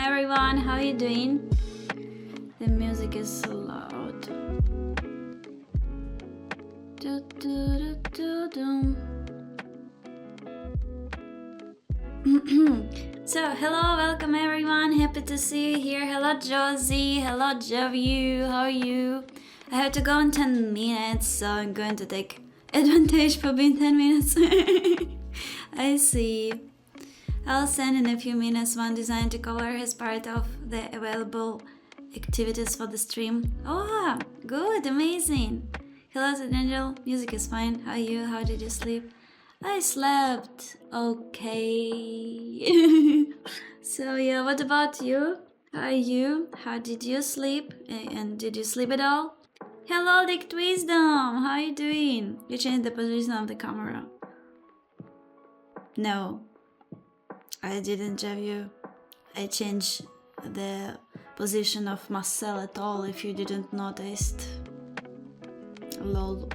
everyone. How are you doing? The music is so loud. Do, do, do, do, do. So, hello, welcome everyone. Happy to see you here. Hello, Josie. Hello, Javu. How are you? I have to go in 10 minutes, so I'm going to take advantage for being 10 minutes. I see. I'll send in a few minutes one design to color as part of the available activities for the stream. Oh, good, amazing. Hello, Angel. Music is fine. How are you? How did you sleep? I slept okay. So yeah, what about you? How are you? How did you sleep? And did you sleep at all? Hello, Licked Wisdom. How are you doing? You changed the position of the camera. No, I didn't, Javu. I changed the position of Marcel at all, if you didn't notice. Lol.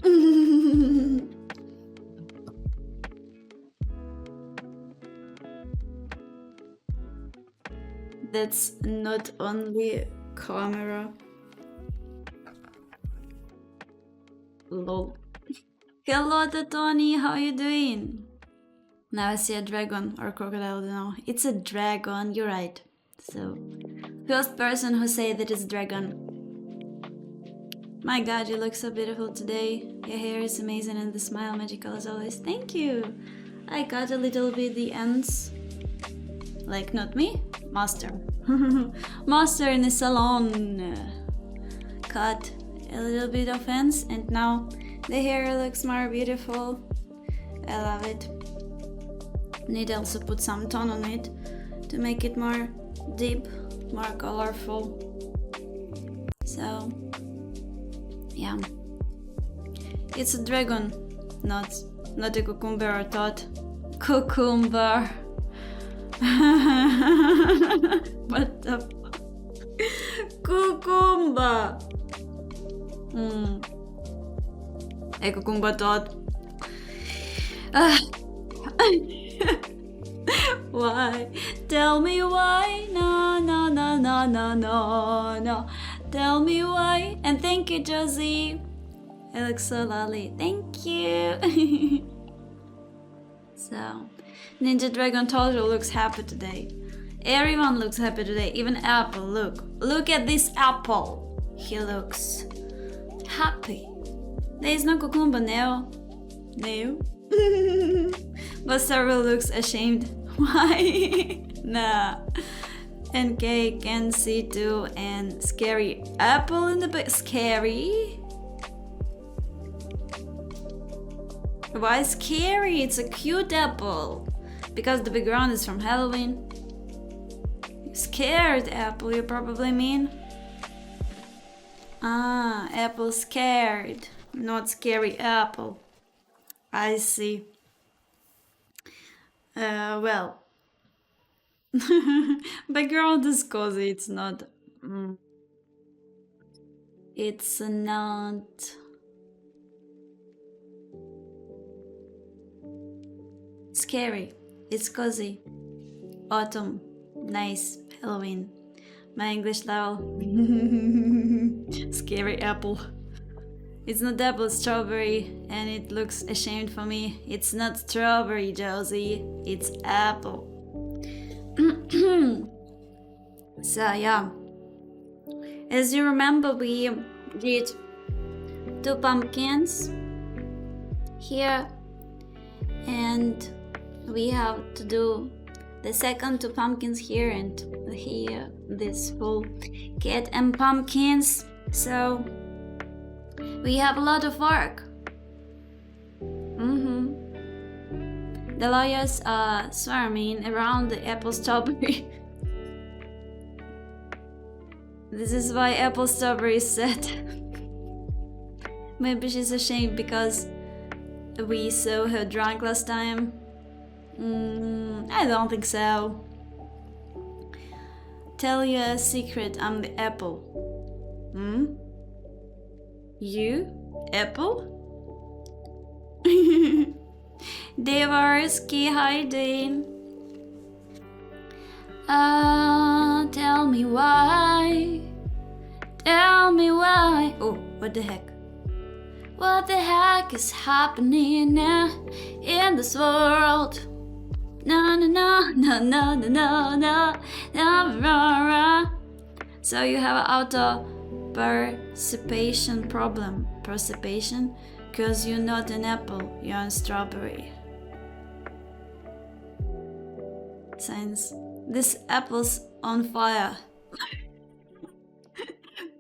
That's not only camera. Lol. Hello, Tony. How are you doing? Now I see a dragon or crocodile, I don't know. It's a dragon, you're right. So, first person who say that it's dragon. My god, you look so beautiful today. Your hair is amazing and the smile magical as always. Thank you. I cut a little bit the ends. Like, not me, master. Master in the salon. Cut a little bit of ends and now the hair looks more beautiful. I love it. Need also put some tone on it to make it more deep, more colorful. So, yeah. It's a dragon, not a cucumber or thought. Cucumber. What the fuck? Cucumber. A cucumber thought. Why? Tell me why? No, no, no, no, no, no, no. Tell me why. And thank you, Josie. It looks so lovely. Thank you. So, Ninja Dragon Total looks happy today. Everyone looks happy today. Even Apple. Look at this apple. He looks happy. There is no cucumber now. No. But Sarah looks ashamed. Why? Nah. And Cake and C2 and Scary Apple in the back. Scary? Why scary? It's a cute apple. Because the background is from Halloween. Scared apple, you probably mean? Ah, apple scared. Not scary apple. I see. Well. Background is cozy, it's not... It's not... Scary. It's cozy. Autumn. Nice. Halloween. My English level. Scary apple. It's not apple, it's strawberry, and it looks ashamed for me. It's not strawberry, Josie. It's apple. So yeah. As you remember, we did 2 pumpkins here, and we have to do the second 2 pumpkins here and here. This full cat and pumpkins. So we have a lot of work. The lawyers are swarming around the apple strawberry. This is why apple strawberry is sad. Maybe she's ashamed because we saw her drunk last time. I don't think so. Tell you a secret, I'm the apple. You? Apple? Devarsky, how you doing? Tell me why. Tell me why. Oh, what the heck? What the heck is happening in this world? No, no, no, no, no, no, no, no, no, no. So you have an auto percipation problem. Percipation? Because you're not an apple, you're a strawberry. Science. This apple's on fire.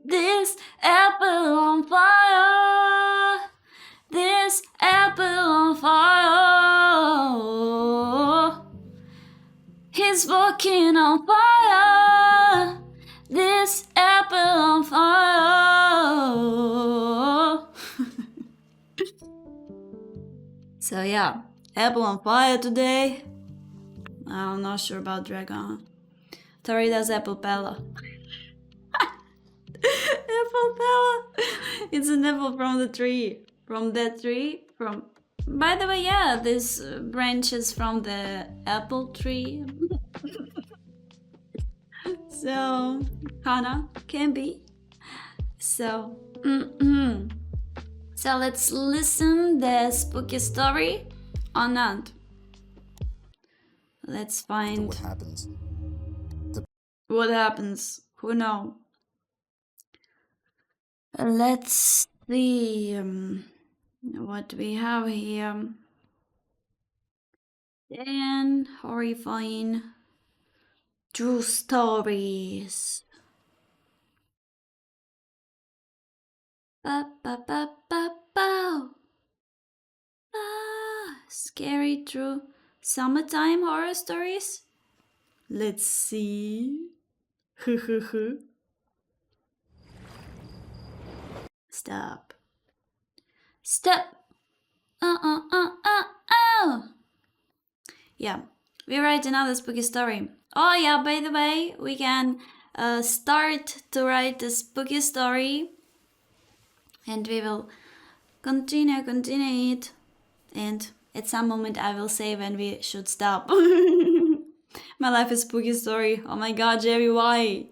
This apple on fire. This apple on fire. He's walking on fire. This apple on fire. So yeah, apple on fire today. I'm not sure about dragon. Tori does apple pella. Apple pella. It's an apple from the tree. From that tree. From. By the way, yeah, this branches from the apple tree. So, Hana can be. So, so let's listen the spooky story on Nant. Let's find. So what happens? What happens? Who knows? Let's see what we have here. And horrifying true stories. Ba ba ba ba ba. Scary true summertime horror stories. Let's see. Stop. Stop. Oh. Yeah, we write another spooky story. Oh yeah, by the way, we can start to write a spooky story. And we will continue it. And at some moment I will say when we should stop. My life is spooky story. Oh my god, Jerry, why?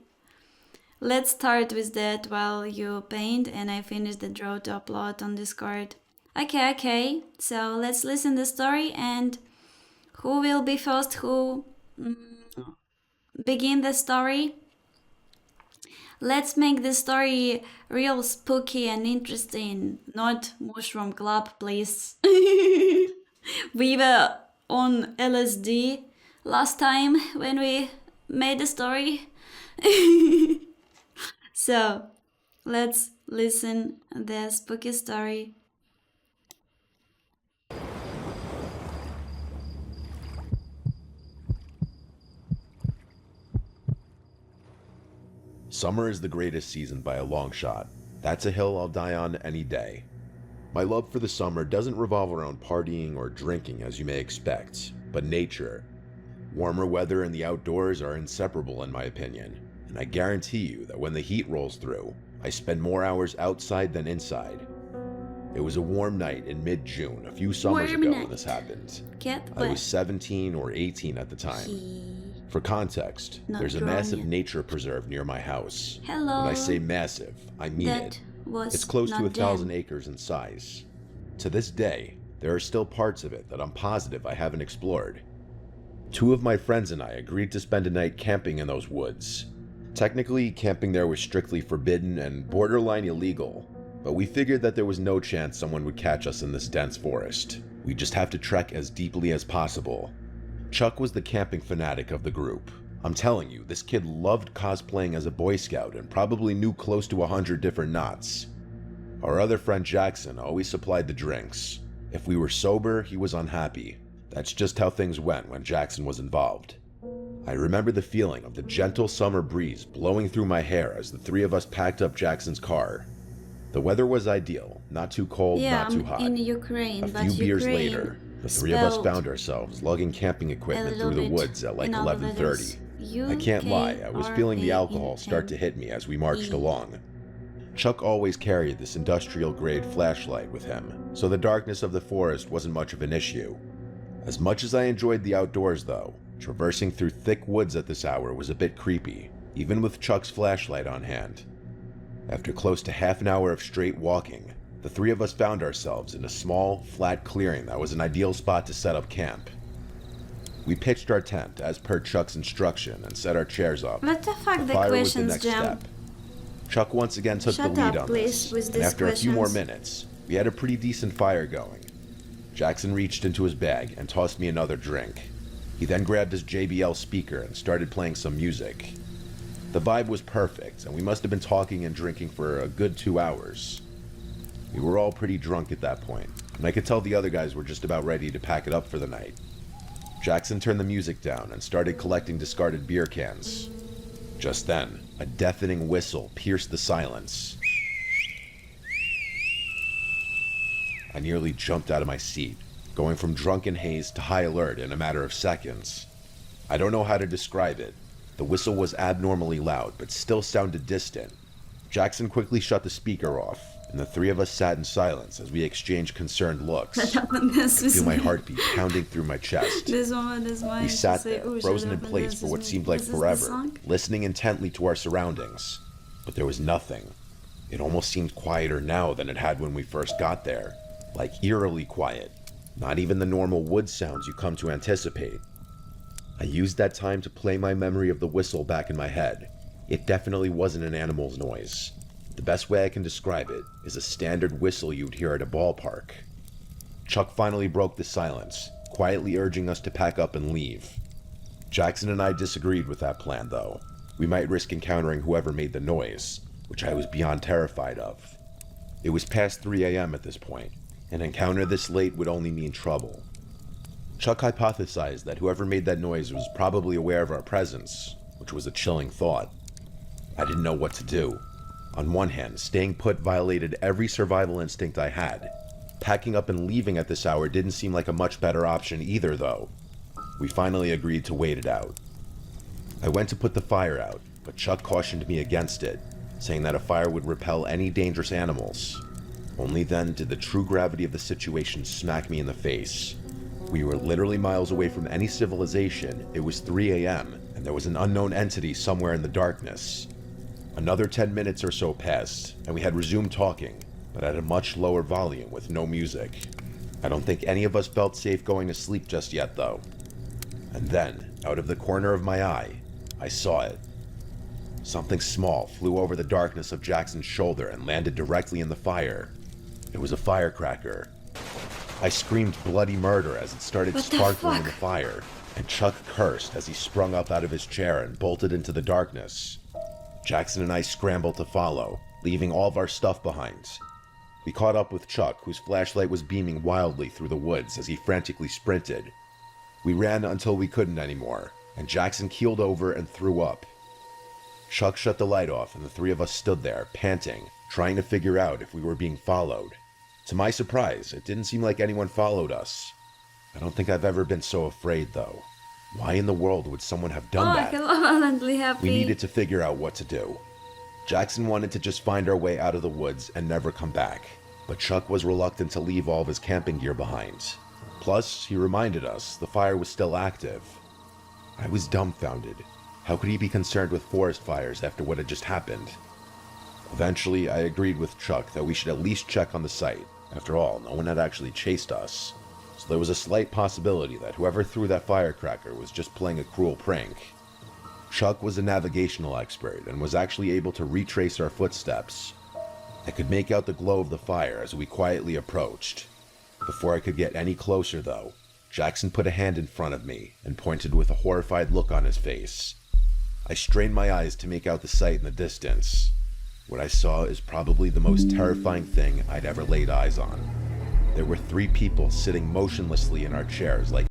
Let's start with that while you paint and I finish the draw to upload on Discord. Okay. So let's listen the story and who will be first? Who begin the story? Let's make the story real spooky and interesting, not Mushroom Club, please. We were on LSD last time when we made the story. So, let's listen the spooky story. Summer is the greatest season by a long shot. That's a hill I'll die on any day. My love for the summer doesn't revolve around partying or drinking as you may expect, but nature. Warmer weather and the outdoors are inseparable in my opinion, and I guarantee you that when the heat rolls through, I spend more hours outside than inside. It was a warm night in mid-June, a few summers ago when this happened. I was 17 or 18 at the time. For context, there's a massive nature preserve near my house. Hello. When I say massive, I mean it. It's close to 1,000 acres in size. To this day, there are still parts of it that I'm positive I haven't explored. 2 of my friends and I agreed to spend a night camping in those woods. Technically, camping there was strictly forbidden and borderline illegal, but we figured that there was no chance someone would catch us in this dense forest. We'd just have to trek as deeply as possible. Chuck was the camping fanatic of the group. I'm telling you, this kid loved cosplaying as a Boy Scout and probably knew close to 100 different knots. Our other friend Jackson always supplied the drinks. If we were sober, he was unhappy. That's just how things went when Jackson was involved. I remember the feeling of the gentle summer breeze blowing through my hair as the 3 of us packed up Jackson's car. The weather was ideal, not too cold, not too hot. In Ukraine, a few beers later, the 3 of us found ourselves lugging camping equipment through the woods at like 11:30. I can't lie, I was feeling the alcohol start to hit me as we marched along. Chuck always carried this industrial-grade flashlight with him, so the darkness of the forest wasn't much of an issue. As much as I enjoyed the outdoors though, traversing through thick woods at this hour was a bit creepy. even with Chuck's flashlight on hand. After close to half an hour of straight walking, the three of us found ourselves in a small, flat clearing that was an ideal spot to set up camp. We pitched our tent as per Chuck's instruction and set our chairs up. What the fuck, the fire was the questions, next Jam? step. Chuck once again took the Shut lead up, on please, this, with and these after a few more questions. minutes, we had a pretty decent fire going. Jackson reached into his bag and tossed me another drink. He then grabbed his JBL speaker and started playing some music. The vibe was perfect, and we must have been talking and drinking for a good 2 hours. We were all pretty drunk at that point, and I could tell the other guys were just about ready to pack it up for the night. Jackson turned the music down and started collecting discarded beer cans. Just then, a deafening whistle pierced the silence. I nearly jumped out of my seat, going from drunken haze to high alert in a matter of seconds. I don't know how to describe it. The whistle was abnormally loud, but still sounded distant. Jackson quickly shut the speaker off, and the three of us sat in silence as we exchanged concerned looks. I feel my heartbeat pounding through my chest. We sat there, frozen in place for what seemed like forever, listening intently to our surroundings. But there was nothing. It almost seemed quieter now than it had when we first got there. Like eerily quiet. Not even the normal wood sounds you come to anticipate. I used that time to play my memory of the whistle back in my head. It definitely wasn't an animal's noise. The best way I can describe it is a standard whistle you'd hear at a ballpark. Chuck finally broke the silence, quietly urging us to pack up and leave. Jackson and I disagreed with that plan, though. We might risk encountering whoever made the noise, which I was beyond terrified of. It was past 3 a.m. at this point. An encounter this late would only mean trouble. Chuck hypothesized that whoever made that noise was probably aware of our presence, which was a chilling thought. I didn't know what to do. On one hand, staying put violated every survival instinct I had. Packing up and leaving at this hour didn't seem like a much better option either, though. We finally agreed to wait it out. I went to put the fire out, but Chuck cautioned me against it, saying that a fire would repel any dangerous animals. Only then did the true gravity of the situation smack me in the face. We were literally miles away from any civilization. It was 3 a.m., and there was an unknown entity somewhere in the darkness. Another 10 minutes or so passed, and we had resumed talking, but at a much lower volume with no music. I don't think any of us felt safe going to sleep just yet, though. And then, out of the corner of my eye, I saw it. Something small flew over the darkness of Jackson's shoulder and landed directly in the fire. It was a firecracker. I screamed bloody murder as it started sparkling in the fire, and Chuck cursed as he sprung up out of his chair and bolted into the darkness. Jackson and I scrambled to follow, leaving all of our stuff behind. We caught up with Chuck, whose flashlight was beaming wildly through the woods as he frantically sprinted. We ran until we couldn't anymore, and Jackson keeled over and threw up. Chuck shut the light off, and the three of us stood there, panting, trying to figure out if we were being followed. To my surprise, it didn't seem like anyone followed us. I don't think I've ever been so afraid, though. Why in the world would someone have done that? I feel violently happy. We needed to figure out what to do. Jackson wanted to just find our way out of the woods and never come back, but Chuck was reluctant to leave all of his camping gear behind. Plus, he reminded us the fire was still active. I was dumbfounded. How could he be concerned with forest fires after what had just happened? Eventually, I agreed with Chuck that we should at least check on the site. After all, no one had actually chased us. So there was a slight possibility that whoever threw that firecracker was just playing a cruel prank. Chuck was a navigational expert and was actually able to retrace our footsteps. I could make out the glow of the fire as we quietly approached. Before I could get any closer, though, Jackson put a hand in front of me and pointed with a horrified look on his face. I strained my eyes to make out the sight in the distance. What I saw is probably the most terrifying thing I'd ever laid eyes on. There were 3 people sitting motionlessly in our chairs like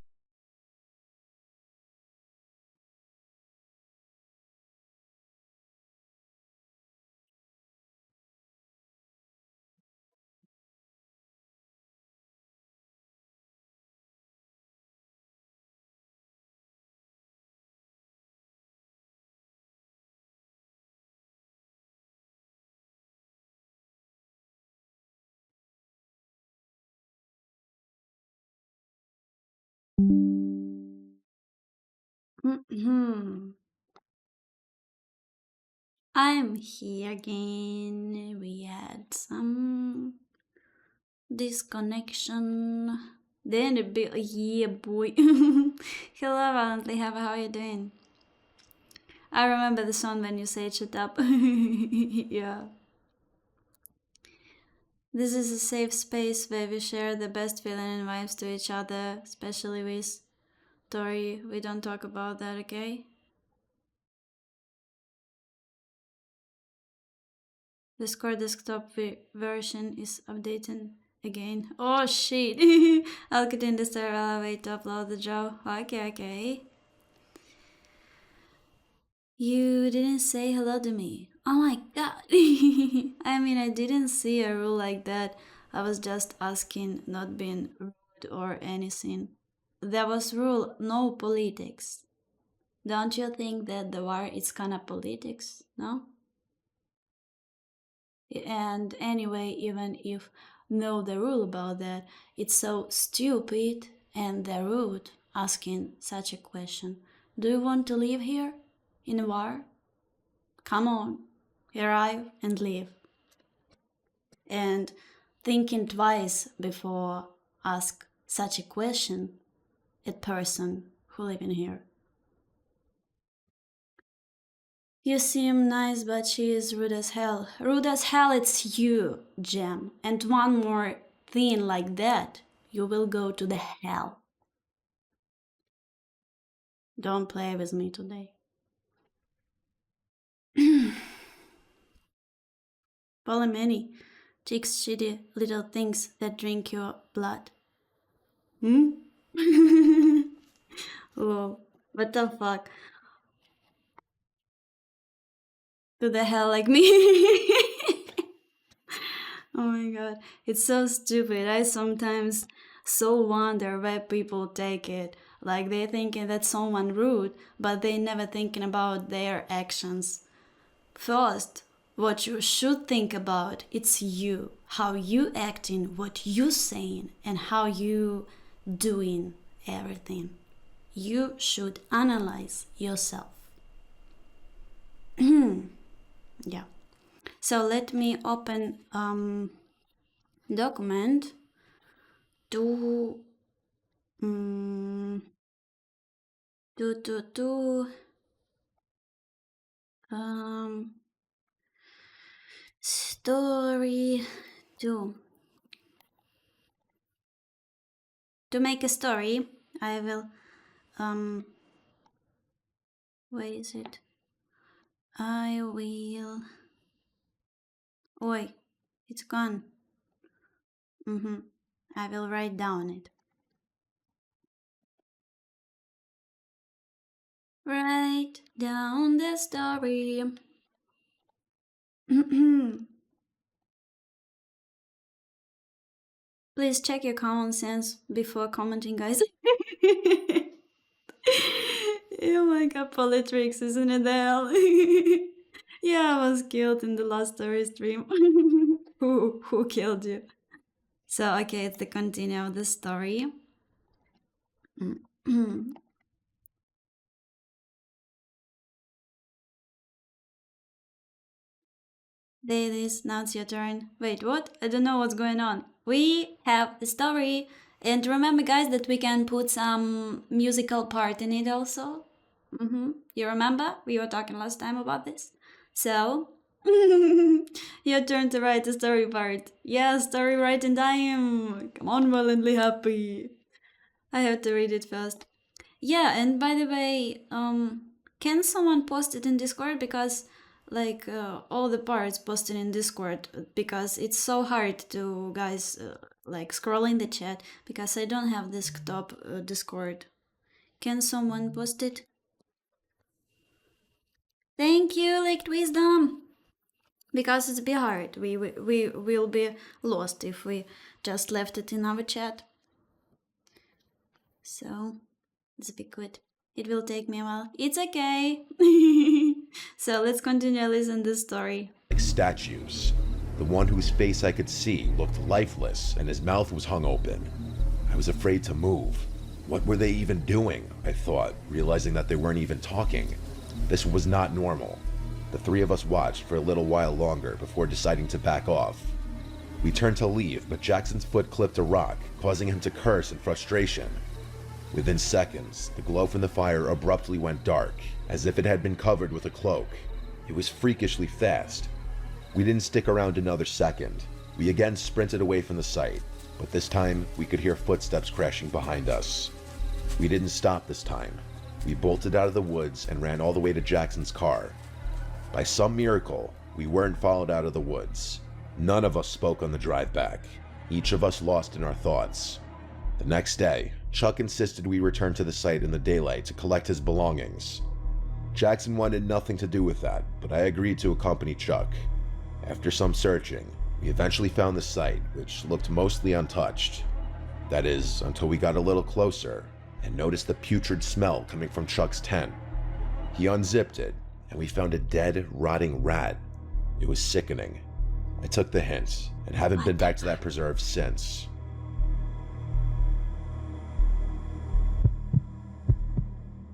Mhm. I'm here again. We had some disconnection. Then a bit, yeah, boy. Hello, Valently. How are you doing? I remember the song when you say shut up. Yeah. This is a safe space where we share the best feeling and vibes to each other, especially with Tori. We don't talk about that, okay? Discord desktop version is updating again. Oh shit! I'll get in the story while I wait to upload the job. Okay. You didn't say hello to me. Oh my god! I mean, I didn't see a rule like that. I was just asking, not being rude or anything. There was rule, no politics. Don't you think that the war is kinda politics, no? And anyway, even if know the rule about that, it's so stupid and rude asking such a question. Do you want to live here in a war? Come on, arrive and live. And thinking twice before ask such a question at person who live in here. You seem nice, but she is rude as hell. Rude as hell, it's you, Jem. And one more thing like that, you will go to the hell. Don't play with me today. Polymany, chicks shitty little things that drink your blood. Whoa, what the fuck? To the hell like me. Oh my god, it's so stupid. I sometimes so wonder where people take it. Like they thinking that someone rude, but they never thinking about their actions. First, what you should think about, it's you. How you acting, what you saying, and how you doing everything. You should analyze yourself. Yeah. So let me open document to story to make a story. I will where is it? I will. Oi, it's gone. I will write down it. Write down the story. Please check your common sense before commenting, guys. Oh my god, Politrix, isn't it the hell? Yeah, I was killed in the last story stream. Who killed you? So okay, it's the continue of the story. Ladies, now it's your turn. Wait, what? I don't know what's going on. We have a story. And remember, guys, that we can put some musical part in it also. You remember? We were talking last time about this. So, your turn to write the story part. Yeah, story writing time. Come on, violently happy. I have to read it first. Yeah, and by the way, can someone post it in Discord? Because like all the parts posted in Discord, because it's so hard to guys like scroll in the chat because I don't have desktop Discord. Can someone post it? Thank you, Licked Wisdom. Because it's be hard. We will be lost if we just left it in our chat. So it's a bit good. It will take me a while. It's okay. So let's continue to listen to the story. Like statues. The one whose face I could see looked lifeless and his mouth was hung open. I was afraid to move. What were they even doing? I thought, realizing that they weren't even talking. This was not normal. The three of us watched for a little while longer before deciding to back off. We turned to leave, but Jackson's foot clipped a rock, causing him to curse in frustration. Within seconds, the glow from the fire abruptly went dark, as if it had been covered with a cloak. It was freakishly fast. We didn't stick around another second. We again sprinted away from the site, but this time we could hear footsteps crashing behind us. We didn't stop this time. We bolted out of the woods and ran all the way to Jackson's car. By some miracle, we weren't followed out of the woods. None of us spoke on the drive back, each of us lost in our thoughts. The next day, Chuck insisted we return to the site in the daylight to collect his belongings. Jackson wanted nothing to do with that, but I agreed to accompany Chuck. After some searching, we eventually found the site, which looked mostly untouched. That is, until we got a little closer and noticed the putrid smell coming from Chuck's tent. He unzipped it, and we found a dead, rotting rat. It was sickening. I took the hint and haven't been back to that preserve since.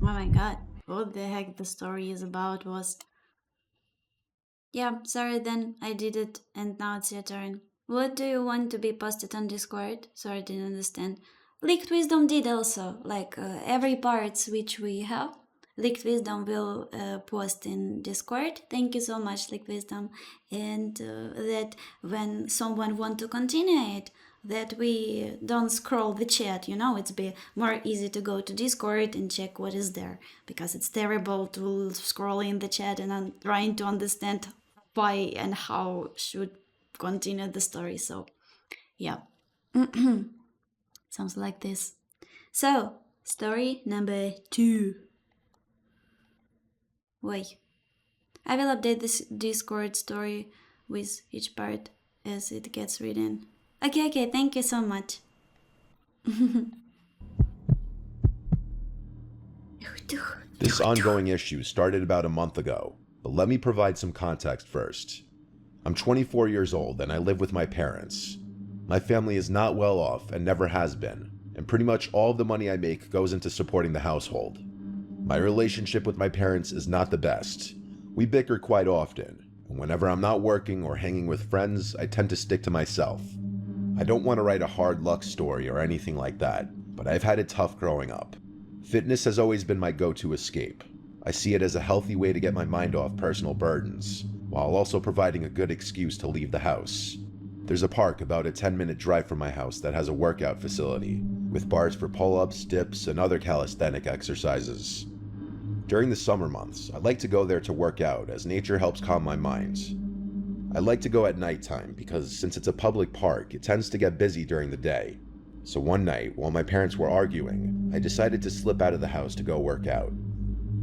Oh my god, what the heck the story is about was... Yeah, sorry then, I did it, and now it's your turn. What do you want to be posted on Discord? Sorry, I didn't understand. Leaked Wisdom did also, like every parts which we have. Leaked Wisdom will post in Discord. Thank you so much, Leaked Wisdom. And that when someone want to continue it, that we don't scroll the chat, you know, it's be more easy to go to Discord and check what is there, because it's terrible to scroll in the chat and I'm trying to understand why and how should continue the story. So yeah. Sounds like this. So story number 2. Wait, I will update this Discord story with each part as it gets written. Okay, thank you so much. This ongoing issue started about a month ago, but let me provide some context first. I'm 24 years old and I live with my parents. My family is not well off and never has been, and pretty much all of the money I make goes into supporting the household. My relationship with my parents is not the best. We bicker quite often, and whenever I'm not working or hanging with friends, I tend to stick to myself. I don't want to write a hard luck story or anything like that, but I've had it tough growing up. Fitness has always been my go-to escape. I see it as a healthy way to get my mind off personal burdens, while also providing a good excuse to leave the house. There's a park about a 10-minute drive from my house that has a workout facility, with bars for pull-ups, dips, and other calisthenic exercises. During the summer months, I like to go there to work out as nature helps calm my mind. I like to go at nighttime because since it's a public park, it tends to get busy during the day. So one night, while my parents were arguing, I decided to slip out of the house to go work out.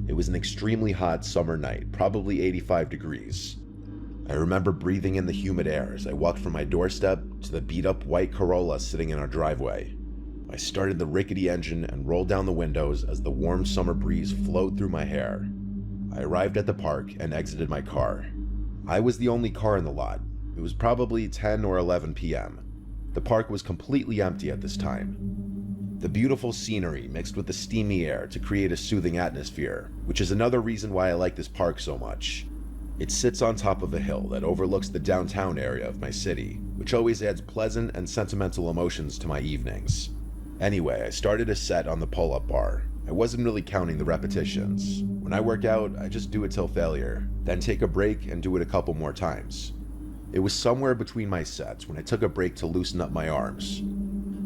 It was an extremely hot summer night, probably 85 degrees. I remember breathing in the humid air as I walked from my doorstep to the beat-up white Corolla sitting in our driveway. I started the rickety engine and rolled down the windows as the warm summer breeze flowed through my hair. I arrived at the park and exited my car. I was the only car in the lot. It was probably 10 or 11 p.m. The park was completely empty at this time. The beautiful scenery mixed with the steamy air to create a soothing atmosphere, which is another reason why I like this park so much. It sits on top of a hill that overlooks the downtown area of my city, which always adds pleasant and sentimental emotions to my evenings. Anyway, I started a set on the pull-up bar. I wasn't really counting the repetitions. When I work out, I just do it till failure, then take a break and do it a couple more times. It was somewhere between my sets when I took a break to loosen up my arms.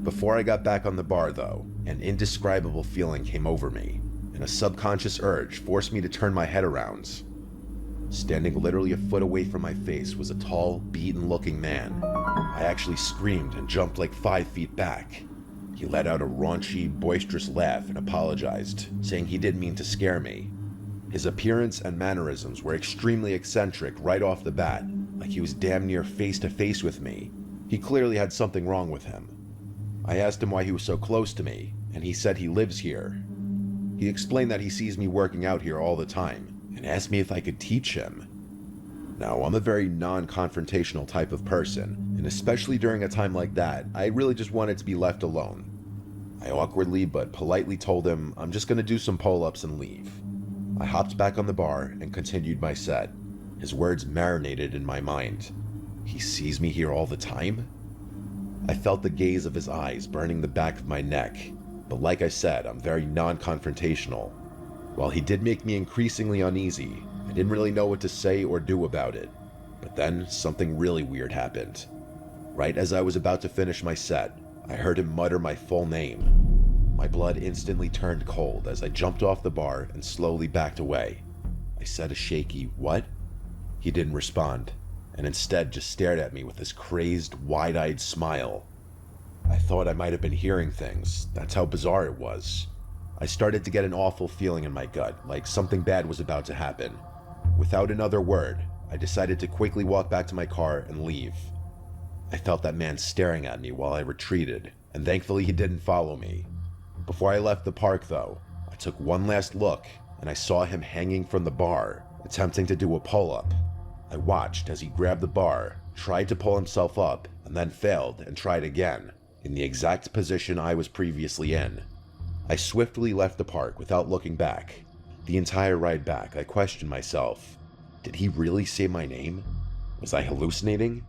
Before I got back on the bar though, an indescribable feeling came over me, and a subconscious urge forced me to turn my head around. Standing literally a foot away from my face was a tall, beaten-looking man. I actually screamed and jumped like 5 feet back. He let out a raunchy, boisterous laugh and apologized, saying he didn't mean to scare me. His appearance and mannerisms were extremely eccentric right off the bat, like he was damn near face to face with me. He clearly had something wrong with him. I asked him why he was so close to me, and he said he lives here. He explained that he sees me working out here all the time, and asked me if I could teach him. Now, I'm a very non-confrontational type of person, and especially during a time like that, I really just wanted to be left alone. I awkwardly but politely told him, I'm just going to do some pull-ups and leave. I hopped back on the bar and continued my set. His words marinated in my mind. He sees me here all the time? I felt the gaze of his eyes burning the back of my neck, but like I said, I'm very non-confrontational. While he did make me increasingly uneasy, I didn't really know what to say or do about it. But then something really weird happened. Right as I was about to finish my set, I heard him mutter my full name. My blood instantly turned cold as I jumped off the bar and slowly backed away. I said a shaky, "What?" He didn't respond, and instead just stared at me with this crazed, wide-eyed smile. I thought I might have been hearing things. That's how bizarre it was. I started to get an awful feeling in my gut, like something bad was about to happen. Without another word, I decided to quickly walk back to my car and leave. I felt that man staring at me while I retreated, and thankfully he didn't follow me. Before I left the park, though, I took one last look, and I saw him hanging from the bar, attempting to do a pull-up. I watched as he grabbed the bar, tried to pull himself up, and then failed and tried again, in the exact position I was previously in. I swiftly left the park without looking back. The entire ride back, I questioned myself. Did he really say my name? Was I hallucinating?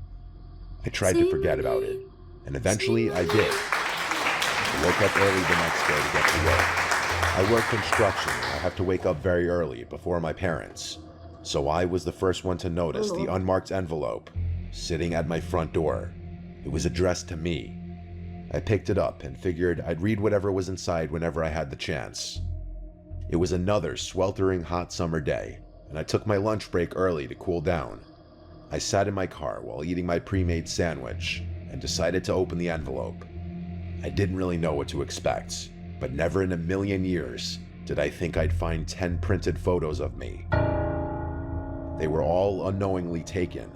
I tried to forget about it, and eventually I did. I woke up early the next day to get to work. I work construction, and I have to wake up very early before my parents. So I was the first one to notice the unmarked envelope sitting at my front door. It was addressed to me. I picked it up and figured I'd read whatever was inside whenever I had the chance. It was another sweltering hot summer day, and I took my lunch break early to cool down. I sat in my car while eating my pre-made sandwich and decided to open the envelope. I didn't really know what to expect, but never in a million years did I think I'd find 10 printed photos of me. They were all unknowingly taken.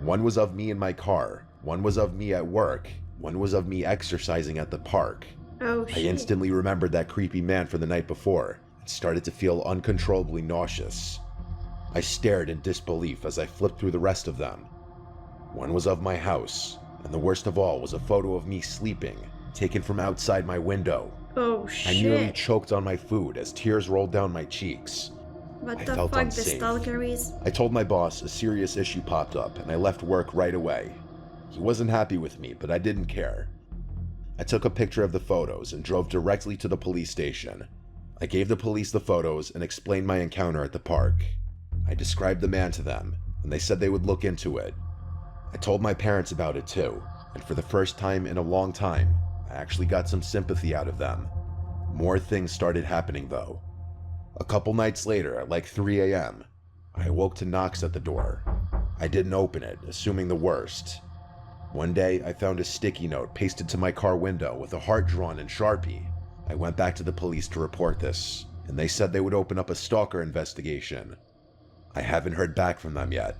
One was of me in my car, one was of me at work, one was of me exercising at the park. Oh, shit. I instantly remembered that creepy man from the night before and started to feel uncontrollably nauseous. I stared in disbelief as I flipped through the rest of them. One was of my house, and the worst of all was a photo of me sleeping, taken from outside my window. Oh, shit. I nearly choked on my food as tears rolled down my cheeks. What I the felt fuck, unsafe. the stalkeries? I told my boss a serious issue popped up and I left work right away. He wasn't happy with me, but I didn't care. I took a picture of the photos and drove directly to the police station. I gave the police the photos and explained my encounter at the park. I described the man to them, and they said they would look into it. I told my parents about it too, and for the first time in a long time, I actually got some sympathy out of them. More things started happening though. A couple nights later, at like 3 a.m., I awoke to knocks at the door. I didn't open it, assuming the worst. One day, I found a sticky note pasted to my car window with a heart drawn in Sharpie. I went back to the police to report this, and they said they would open up a stalker investigation. I haven't heard back from them yet.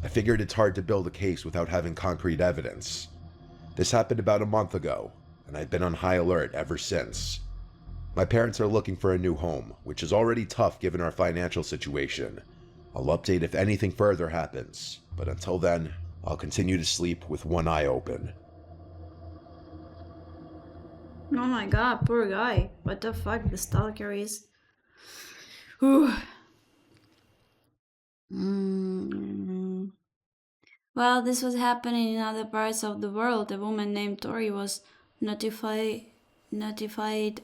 I figured it's hard to build a case without having concrete evidence. This happened about a month ago, and I've been on high alert ever since. My parents are looking for a new home, which is already tough given our financial situation. I'll update if anything further happens, but until then, I'll continue to sleep with one eye open. Oh my god, poor guy. What the fuck, the stalkeries? Whew. Well, this was happening in other parts of the world. A woman named Tori was notified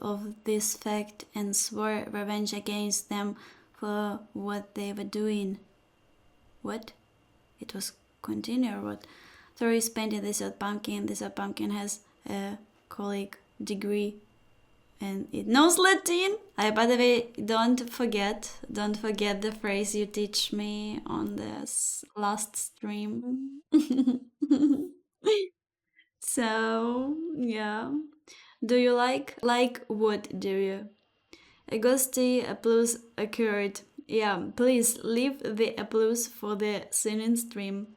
of this fact and swore revenge against them for what they were doing. What? It was continue or what? Tori is painting this at pumpkin. This pumpkin has a colleague degree and it knows Latin. By the way, don't forget the phrase you teach me on this last stream. So yeah, do you like what? Do you? A ghosty applause occurred. Yeah, please leave the applause for the singing stream.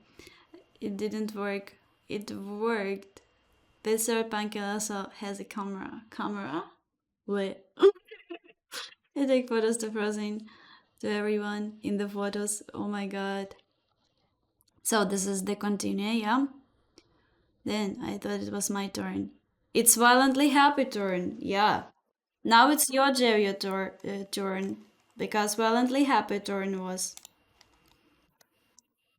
It didn't work. It worked. This pumpkin also has a camera. Wait. I take photos to Frozen to everyone in the photos. Oh my god. So this is the continue, yeah? Then I thought it was my turn. It's violently happy turn, yeah. Now it's your turn. Because violently happy turn was.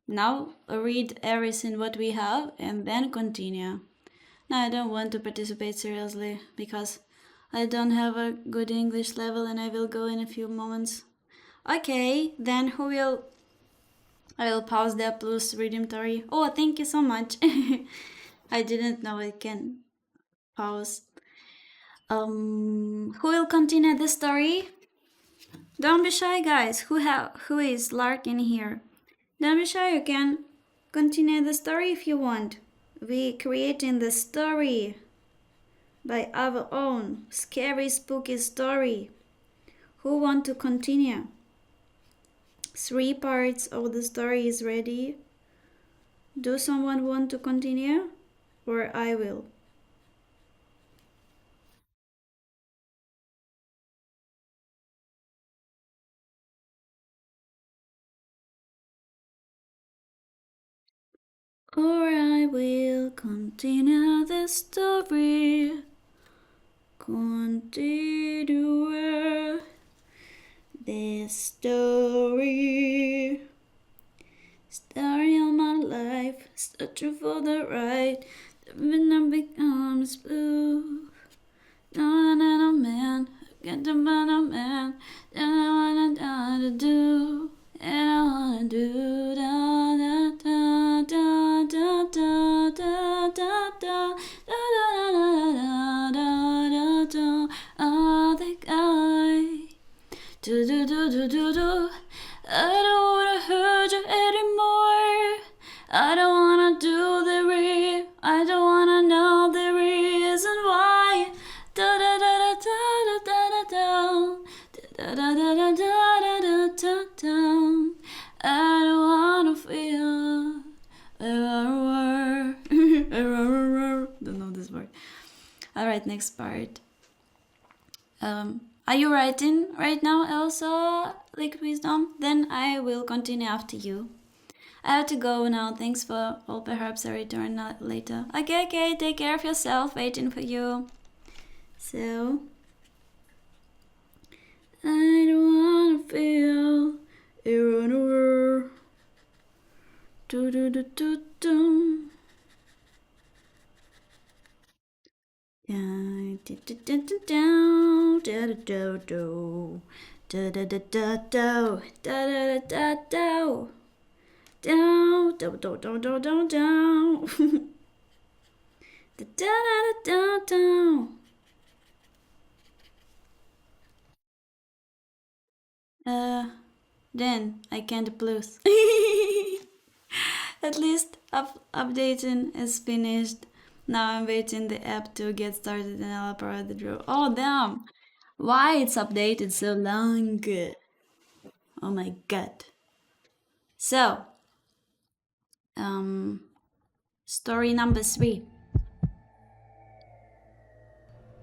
Now read everything what we have and then continue. Now I don't want to participate seriously because I don't have a good English level and I will go in a few moments. Okay, then who will... I will pause the plus redemptory. Oh, thank you so much. I didn't know I can pause. Who will continue the story? Don't be shy, guys. Who is Larkin here? Don't be shy. You can continue the story if you want. We creating the story by our own scary, spooky story. Who want to continue? 3 parts of the story is ready. Do someone want to continue? Or I will? Or I will continue the story. Continue the story. Story of my life, searching for the right. The midnight becomes blue. No, man, get the man. And I wanna do, and I wanna do da da da da da da da da da da da da. I think do. I don't wanna hurt you anymore. I don't wanna do the I don't wanna know the reason why. Da da da da da da da da da da da da da da da da. I don't wanna feel. Don't know this word. All right, next part. Are you writing right now, Elsa? Liquid Wisdom? Then I will continue after you. I have to go now. Thanks for all. Perhaps I return later. Okay. Take care of yourself. Waiting for you. So, I don't wanna feel it run over. Do do do do do. Down, down, down, down, down, down, down. Da da da da da da da da da down down down down down down down da da da da down. Then I can't plus. At least updating is finished. Now I'm waiting the app to get started and I'll provide the draw. Oh damn! Why it's updated so long? Oh my god. So, story number 3.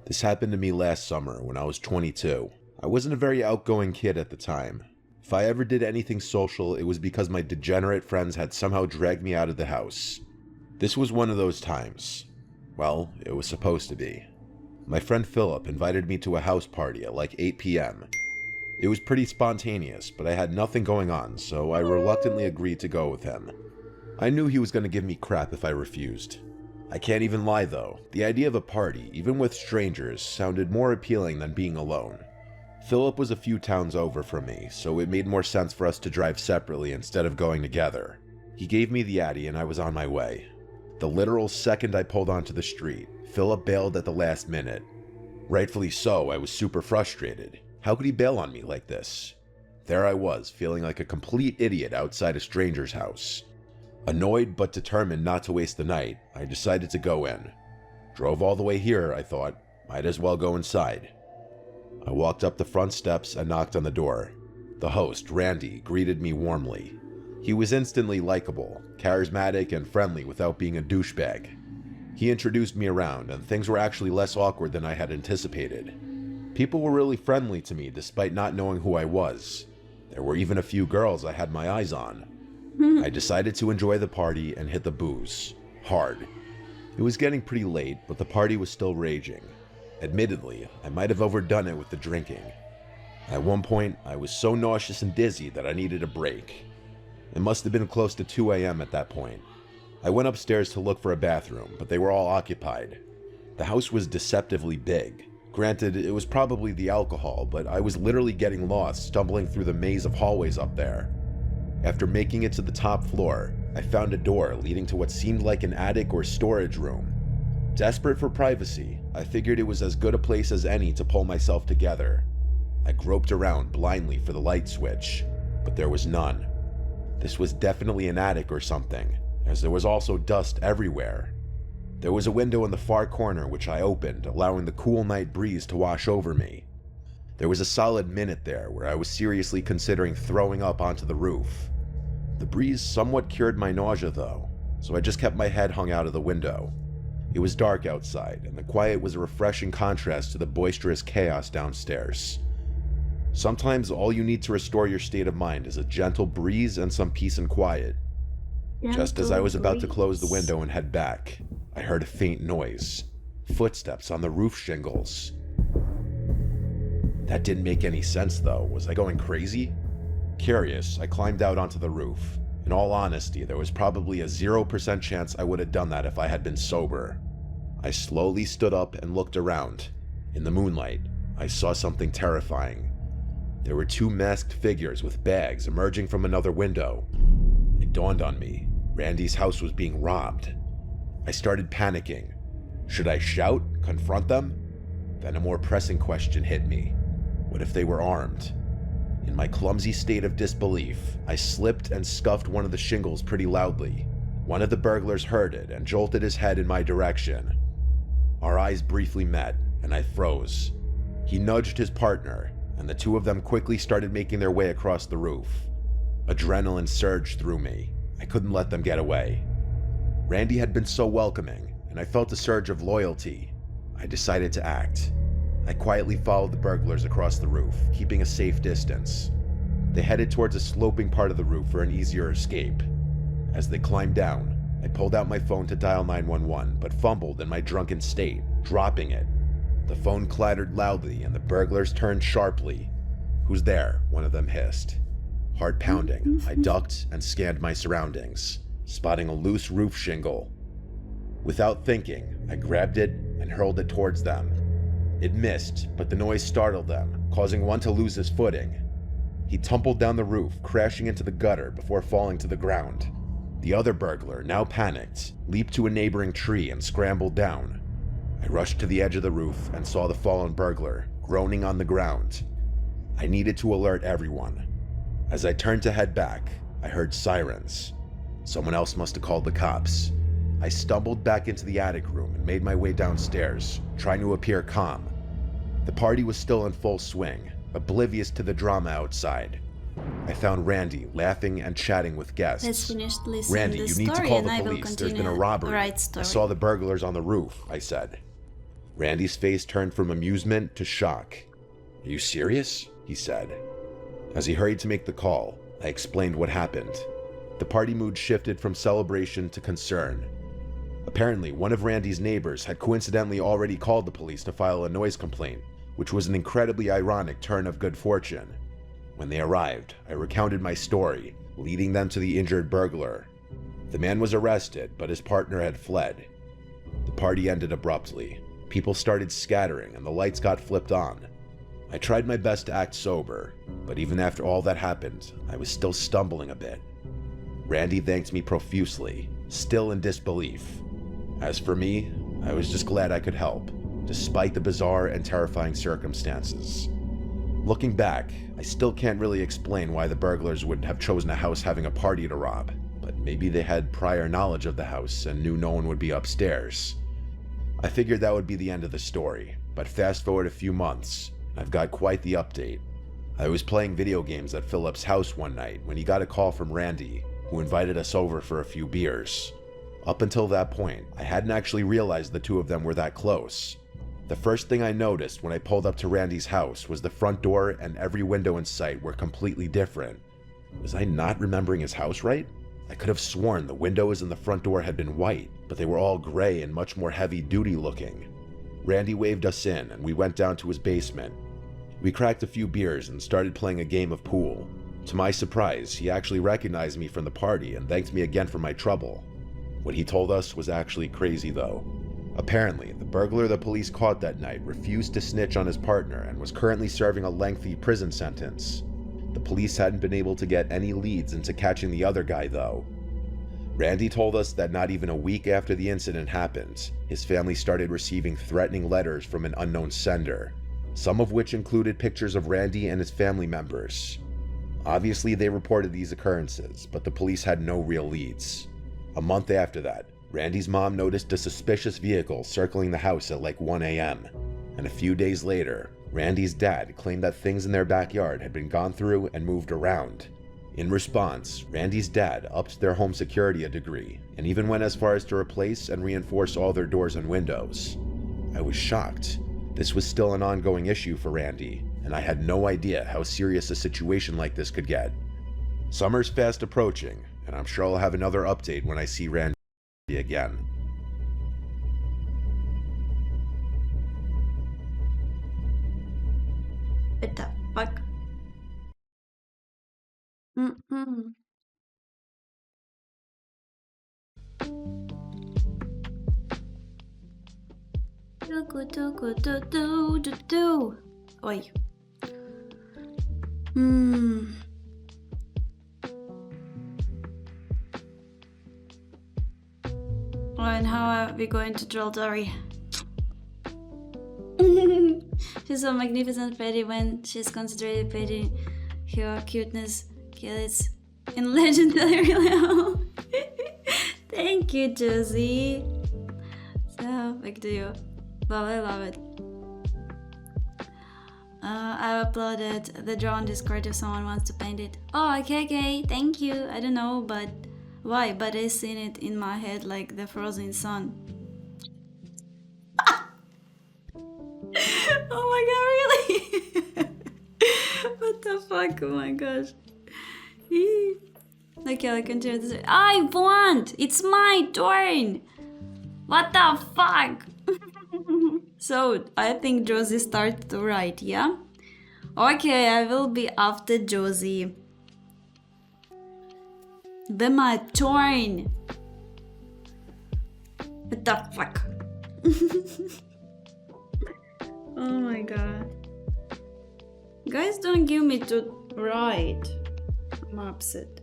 This happened to me last summer when I was 22. I wasn't a very outgoing kid at the time. If I ever did anything social, it was because my degenerate friends had somehow dragged me out of the house. This was one of those times. Well, it was supposed to be. My friend Philip invited me to a house party at like 8 p.m. It was pretty spontaneous, but I had nothing going on, so I reluctantly agreed to go with him. I knew he was going to give me crap if I refused. I can't even lie though, the idea of a party, even with strangers, sounded more appealing than being alone. Philip was a few towns over from me, so it made more sense for us to drive separately instead of going together. He gave me the Addy and I was on my way. The literal second I pulled onto the street, Philip bailed at the last minute. Rightfully so, I was super frustrated. How could he bail on me like this? There I was, feeling like a complete idiot outside a stranger's house. Annoyed but determined not to waste the night, I decided to go in. Drove all the way here, I thought, might as well go inside. I walked up the front steps and knocked on the door. The host, Randy, greeted me warmly. He was instantly likable, charismatic, and friendly without being a douchebag. He introduced me around, and things were actually less awkward than I had anticipated. People were really friendly to me despite not knowing who I was. There were even a few girls I had my eyes on. I decided to enjoy the party and hit the booze. Hard. It was getting pretty late, but the party was still raging. Admittedly, I might have overdone it with the drinking. At one point, I was so nauseous and dizzy that I needed a break. It must have been close to 2 a.m. at that point. I went upstairs to look for a bathroom, but they were all occupied. The house was deceptively big. Granted, it was probably the alcohol, but I was literally getting lost, stumbling through the maze of hallways up there. After making it to the top floor, I found a door leading to what seemed like an attic or storage room. Desperate for privacy, I figured it was as good a place as any to pull myself together. I groped around blindly for the light switch, but there was none. This was definitely an attic or something, as there was also dust everywhere. There was a window in the far corner which I opened, allowing the cool night breeze to wash over me. There was a solid minute there where I was seriously considering throwing up onto the roof. The breeze somewhat cured my nausea though, so I just kept my head hung out of the window. It was dark outside, and the quiet was a refreshing contrast to the boisterous chaos downstairs. Sometimes all you need to restore your state of mind is a gentle breeze and some peace and quiet. Just as I was about to close the window and head back, I heard a faint noise. Footsteps on the roof shingles. That didn't make any sense though. Was I going crazy? Curious, I climbed out onto the roof. In all honesty, there was probably a 0% chance I would have done that if I had been sober. I slowly stood up and looked around. In the moonlight, I saw something terrifying. There were 2 masked figures with bags emerging from another window. It dawned on me. Randy's house was being robbed. I started panicking. Should I shout, confront them? Then a more pressing question hit me. What if they were armed? In my clumsy state of disbelief, I slipped and scuffed one of the shingles pretty loudly. One of the burglars heard it and jolted his head in my direction. Our eyes briefly met, and I froze. He nudged his partner, and the 2 of them quickly started making their way across the roof. Adrenaline surged through me. I couldn't let them get away. Randy had been so welcoming, and I felt a surge of loyalty. I decided to act. I quietly followed the burglars across the roof, keeping a safe distance. They headed towards a sloping part of the roof for an easier escape. As they climbed down, I pulled out my phone to dial 911, but fumbled in my drunken state, dropping it. The phone clattered loudly and the burglars turned sharply. "Who's there?" one of them hissed. Heart pounding, I ducked and scanned my surroundings, spotting a loose roof shingle. Without thinking, I grabbed it and hurled it towards them. It missed, but the noise startled them, causing one to lose his footing. He tumbled down the roof, crashing into the gutter before falling to the ground. The other burglar, now panicked, leaped to a neighboring tree and scrambled down. I rushed to the edge of the roof and saw the fallen burglar, groaning on the ground. I needed to alert everyone. As I turned to head back, I heard sirens. Someone else must have called the cops. I stumbled back into the attic room and made my way downstairs, trying to appear calm. The party was still in full swing, oblivious to the drama outside. I found Randy laughing and chatting with guests. Let's finish listening "Randy, the you need to story call and the I will police. There's been a continue robbery. the right I story." saw the burglars on the roof," I said. Randy's face turned from amusement to shock. "Are you serious?" he said. As he hurried to make the call, I explained what happened. The party mood shifted from celebration to concern. Apparently, one of Randy's neighbors had coincidentally already called the police to file a noise complaint, which was an incredibly ironic turn of good fortune. When they arrived, I recounted my story, leading them to the injured burglar. The man was arrested, but his partner had fled. The party ended abruptly. People started scattering and the lights got flipped on. I tried my best to act sober, but even after all that happened, I was still stumbling a bit. Randy thanked me profusely, still in disbelief. As for me, I was just glad I could help, despite the bizarre and terrifying circumstances. Looking back, I still can't really explain why the burglars would have chosen a house having a party to rob, but maybe they had prior knowledge of the house and knew no one would be upstairs. I figured that would be the end of the story, but fast forward a few months, I've got quite the update. I was playing video games at Philip's house one night when he got a call from Randy, who invited us over for a few beers. Up until that point, I hadn't actually realized the 2 of them were that close. The first thing I noticed when I pulled up to Randy's house was the front door and every window in sight were completely different. Was I not remembering his house right? I could have sworn the windows and the front door had been white, but they were all gray and much more heavy-duty looking. Randy waved us in and we went down to his basement. We cracked a few beers and started playing a game of pool. To my surprise, he actually recognized me from the party and thanked me again for my trouble. What he told us was actually crazy though. Apparently, the burglar the police caught that night refused to snitch on his partner and was currently serving a lengthy prison sentence. The police hadn't been able to get any leads into catching the other guy though. Randy told us that not even a week after the incident happened, his family started receiving threatening letters from an unknown sender, some of which included pictures of Randy and his family members. Obviously, they reported these occurrences, but the police had no real leads. A month after that, Randy's mom noticed a suspicious vehicle circling the house at like 1 a.m. And a few days later, Randy's dad claimed that things in their backyard had been gone through and moved around. In response, Randy's dad upped their home security a degree and even went as far as to replace and reinforce all their doors and windows. I was shocked. This was still an ongoing issue for Randy, and I had no idea how serious a situation like this could get. Summer's fast approaching, and I'm sure I'll have another update when I see Randy again. What the fuck? Mm-mm. Oi. And how are we going to drill Dory? She's so magnificent pretty when she's concentrated pretty. Her cuteness kills in legendary level. Thank you, Josie. So, back to you. I love it. I've uploaded the draw on Discord if someone wants to paint it. Oh, okay, thank you. I don't know, but why? But I seen it in my head like the frozen sun. Oh my god, really? What the fuck? Oh my gosh. Okay, I'll continue this. I want! It's my turn! What the fuck? So, I think Josie started to write, yeah? Okay, I will be after Josie. Then my turn. What the fuck? Oh my god. Guys, don't give me to write. I'm upset.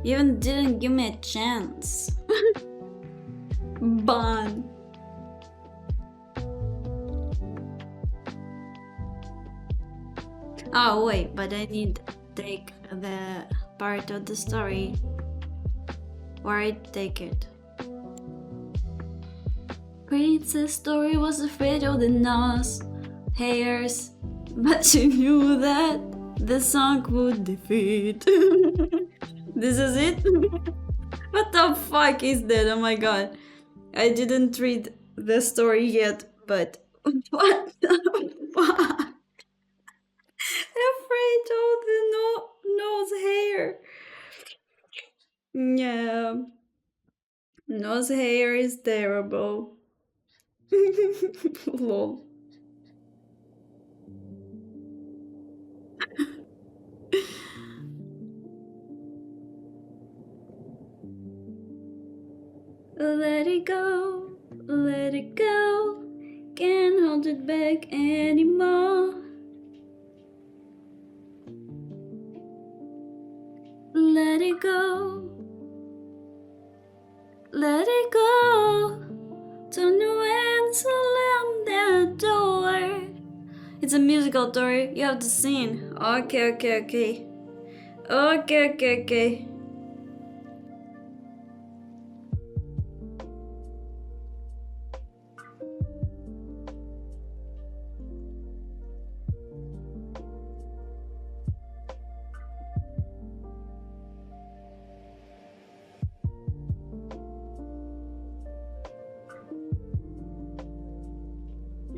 You even didn't give me a chance. Ban. Oh wait, but I need to take the part of the story where I take it. Princess Story was afraid of the nose hairs, but she knew that the song would defeat. This is it? What the fuck is that? Oh my god. I didn't read the story yet, but what the fuck? Afraid of the nose hair. Yeah. Nose hair is terrible. Lol. Let it go, let it go. Can't hold it back anymore. Let it go, let it go. Turn around, slam that door. It's a musical, Dory. You have to sing. Okay. Okay.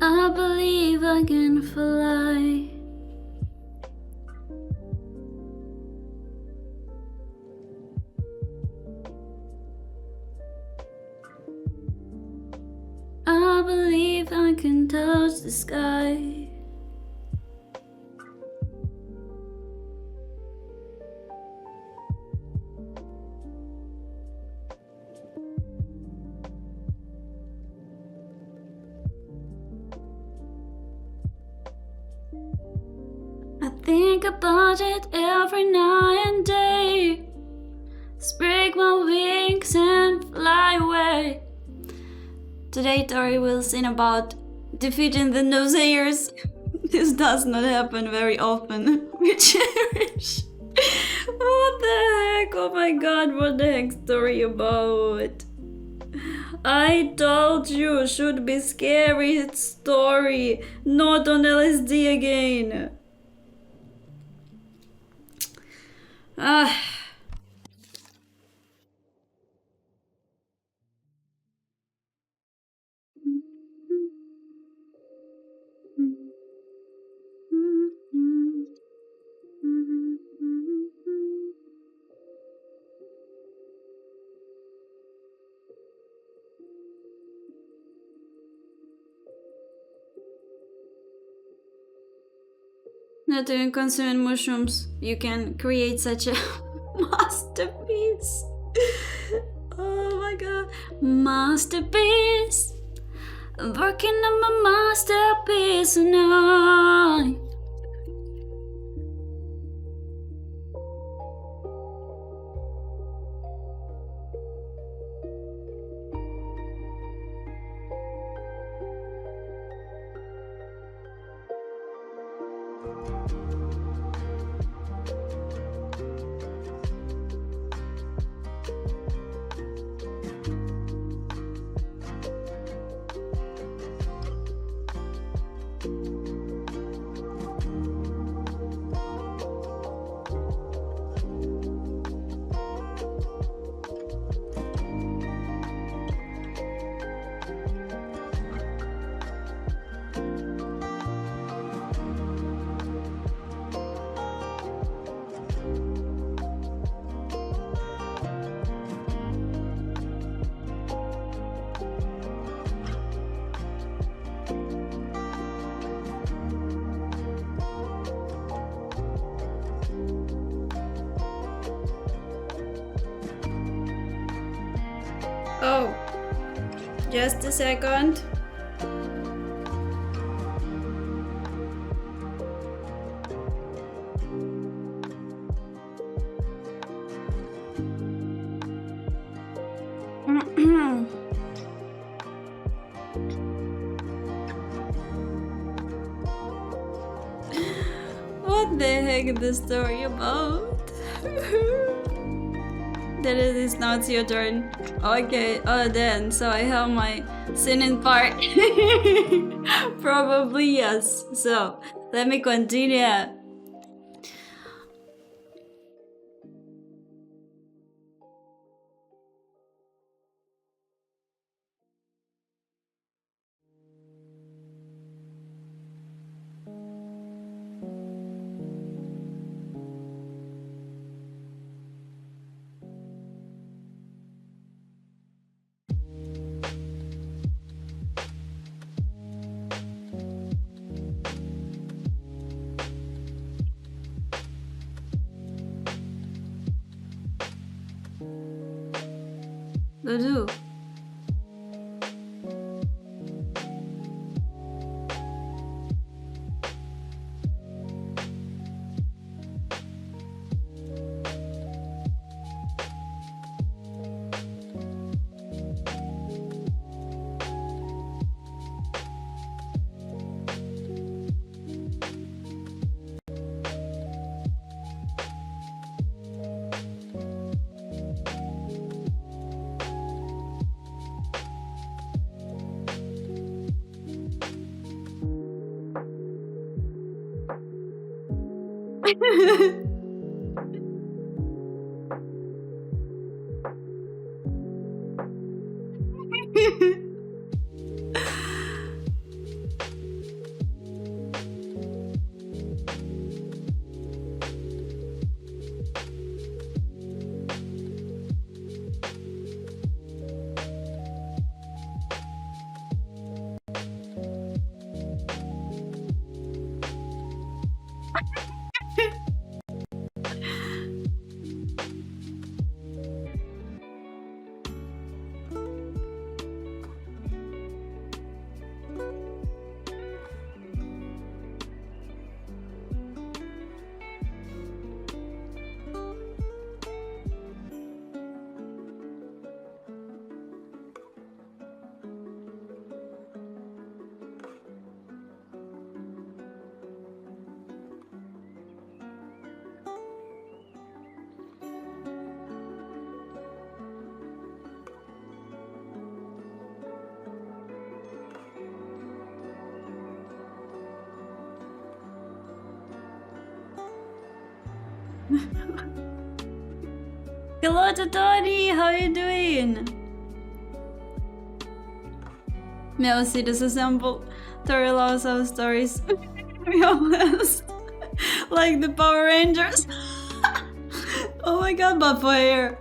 I believe I can fly. believe I can touch the sky. I think about it every night and day. Spread my wings and fly away. Today Tori will sing about defeating the naysayers. This does not happen very often. We cherish. What the heck? Oh my god, what the heck story about? I told you should be scary story, not on LSD again. Not even consuming mushrooms, you can create such a masterpiece. Oh my god, masterpiece. I'm working on my masterpiece tonight. Oh, just a second. What the heck is the story about? Then it is now it's your turn. Okay, then, so I have my singing part. Probably yes. So, let me continue. Lulu. Hello to Tony, how are you doing? May I see disassemble Tori loves our stories. Like the Power Rangers. Oh my god, but for hair.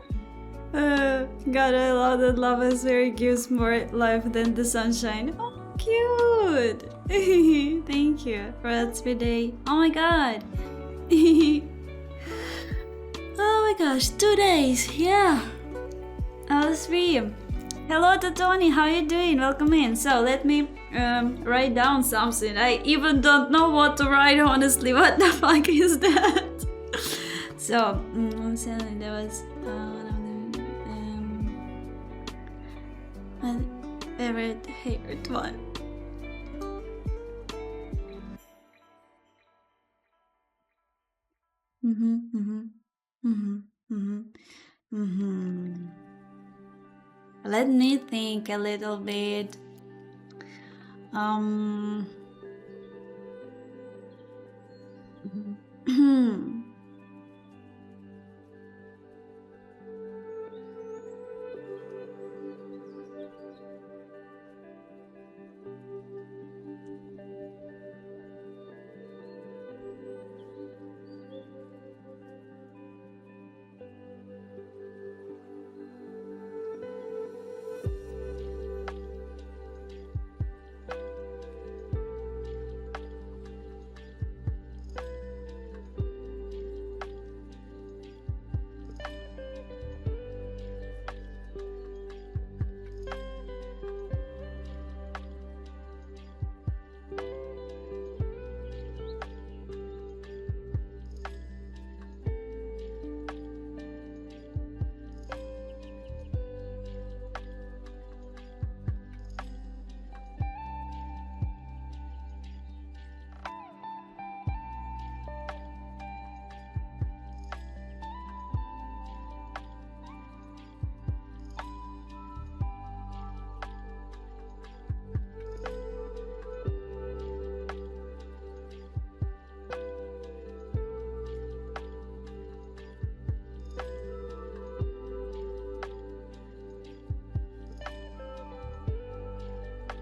God, I love that lava sphere gives more life than the sunshine. Oh, cute! Thank you for that speed day. Oh my god! Oh my gosh, 2 days, yeah! I'll stream. Hello to Tony, how you doing? Welcome in. So let me write down something. I even don't know what to write, honestly. What the fuck is that? So, there was one of my favorite one. Let me think a little bit.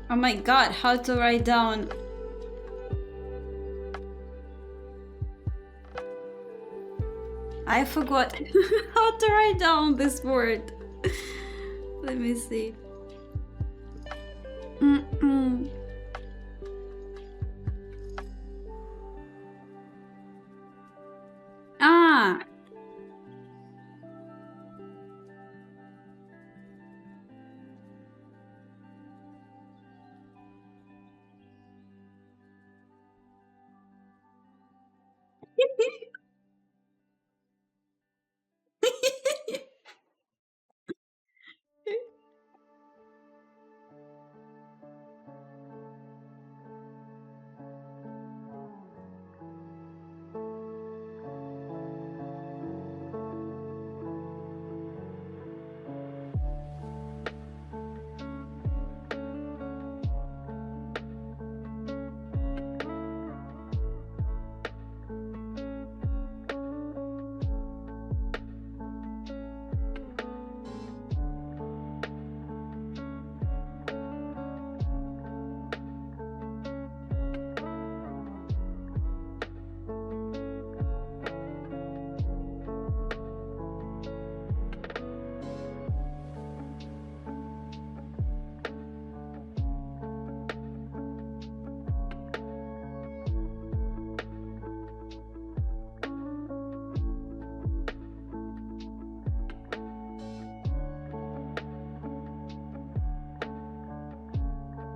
Oh my god, how to write down? I forgot how to write down this word. Let me see. Ah!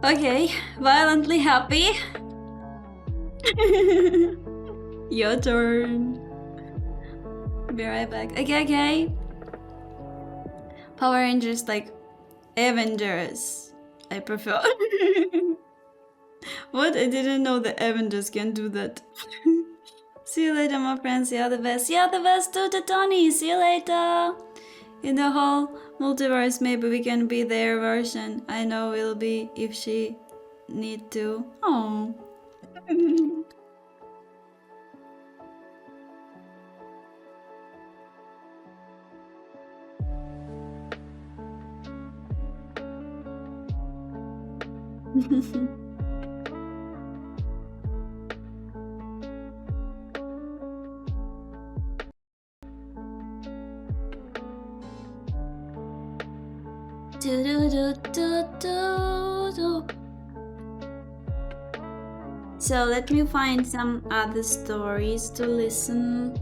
Okay, violently happy. Your turn. Be right back. Okay. Power Rangers like Avengers. I prefer. What? I didn't know the Avengers can do that. See you later, my friends. See you the best. See you the best too to Tony. See you later. In the whole multiverse, maybe we can be their version. I know we'll be if she need to. Oh. 。Do, do, do, do, do, do. So let me find some other stories to listen.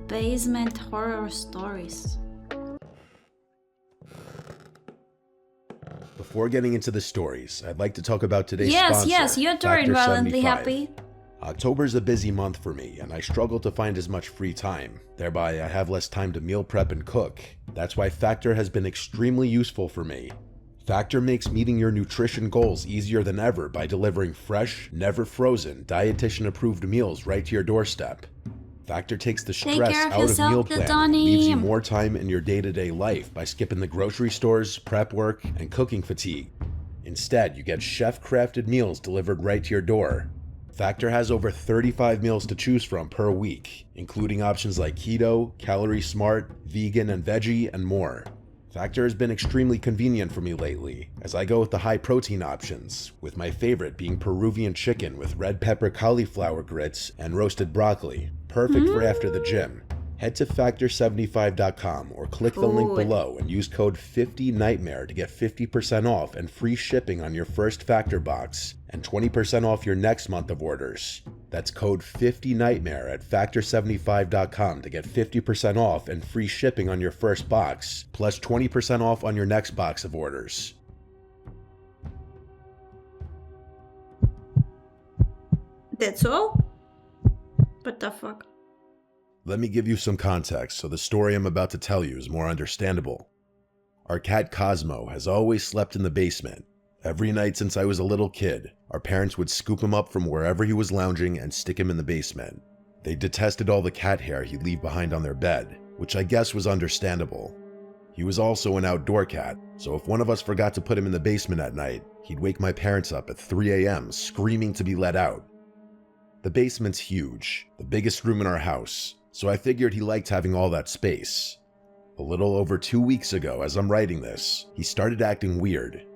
Basement horror stories. Before getting into the stories, I'd like to talk about today's sponsor. Yes, you're doing violently happy. October's a busy month for me, and I struggle to find as much free time. Thereby, I have less time to meal prep and cook. That's why Factor has been extremely useful for me. Factor makes meeting your nutrition goals easier than ever by delivering fresh, never frozen, dietitian-approved meals right to your doorstep. Factor takes the stress out of meal planning and leaves you more time in your day-to-day life by skipping the grocery stores, prep work, and cooking fatigue. Instead, you get chef-crafted meals delivered right to your door. Factor has over 35 meals to choose from per week, including options like keto, calorie smart, vegan and veggie, and more. Factor has been extremely convenient for me lately, as I go with the high protein options, with my favorite being Peruvian chicken with red pepper cauliflower grits and roasted broccoli, perfect for after the gym. Head to factor75.com or click the link below and use code 50nightmare to get 50% off and free shipping on your first Factor box and 20% off your next month of orders. That's code 50nightmare at factor75.com to get 50% off and free shipping on your first box, plus 20% off on your next box of orders. That's all? What the fuck? Let me give you some context so the story I'm about to tell you is more understandable. Our cat Cosmo has always slept in the basement. Every night since I was a little kid, our parents would scoop him up from wherever he was lounging and stick him in the basement. They detested all the cat hair he'd leave behind on their bed, which I guess was understandable. He was also an outdoor cat, so if one of us forgot to put him in the basement at night, he'd wake my parents up at 3 a.m. screaming to be let out. The basement's huge, the biggest room in our house, so I figured he liked having all that space. A little over 2 weeks ago, as I'm writing this, he started acting weird.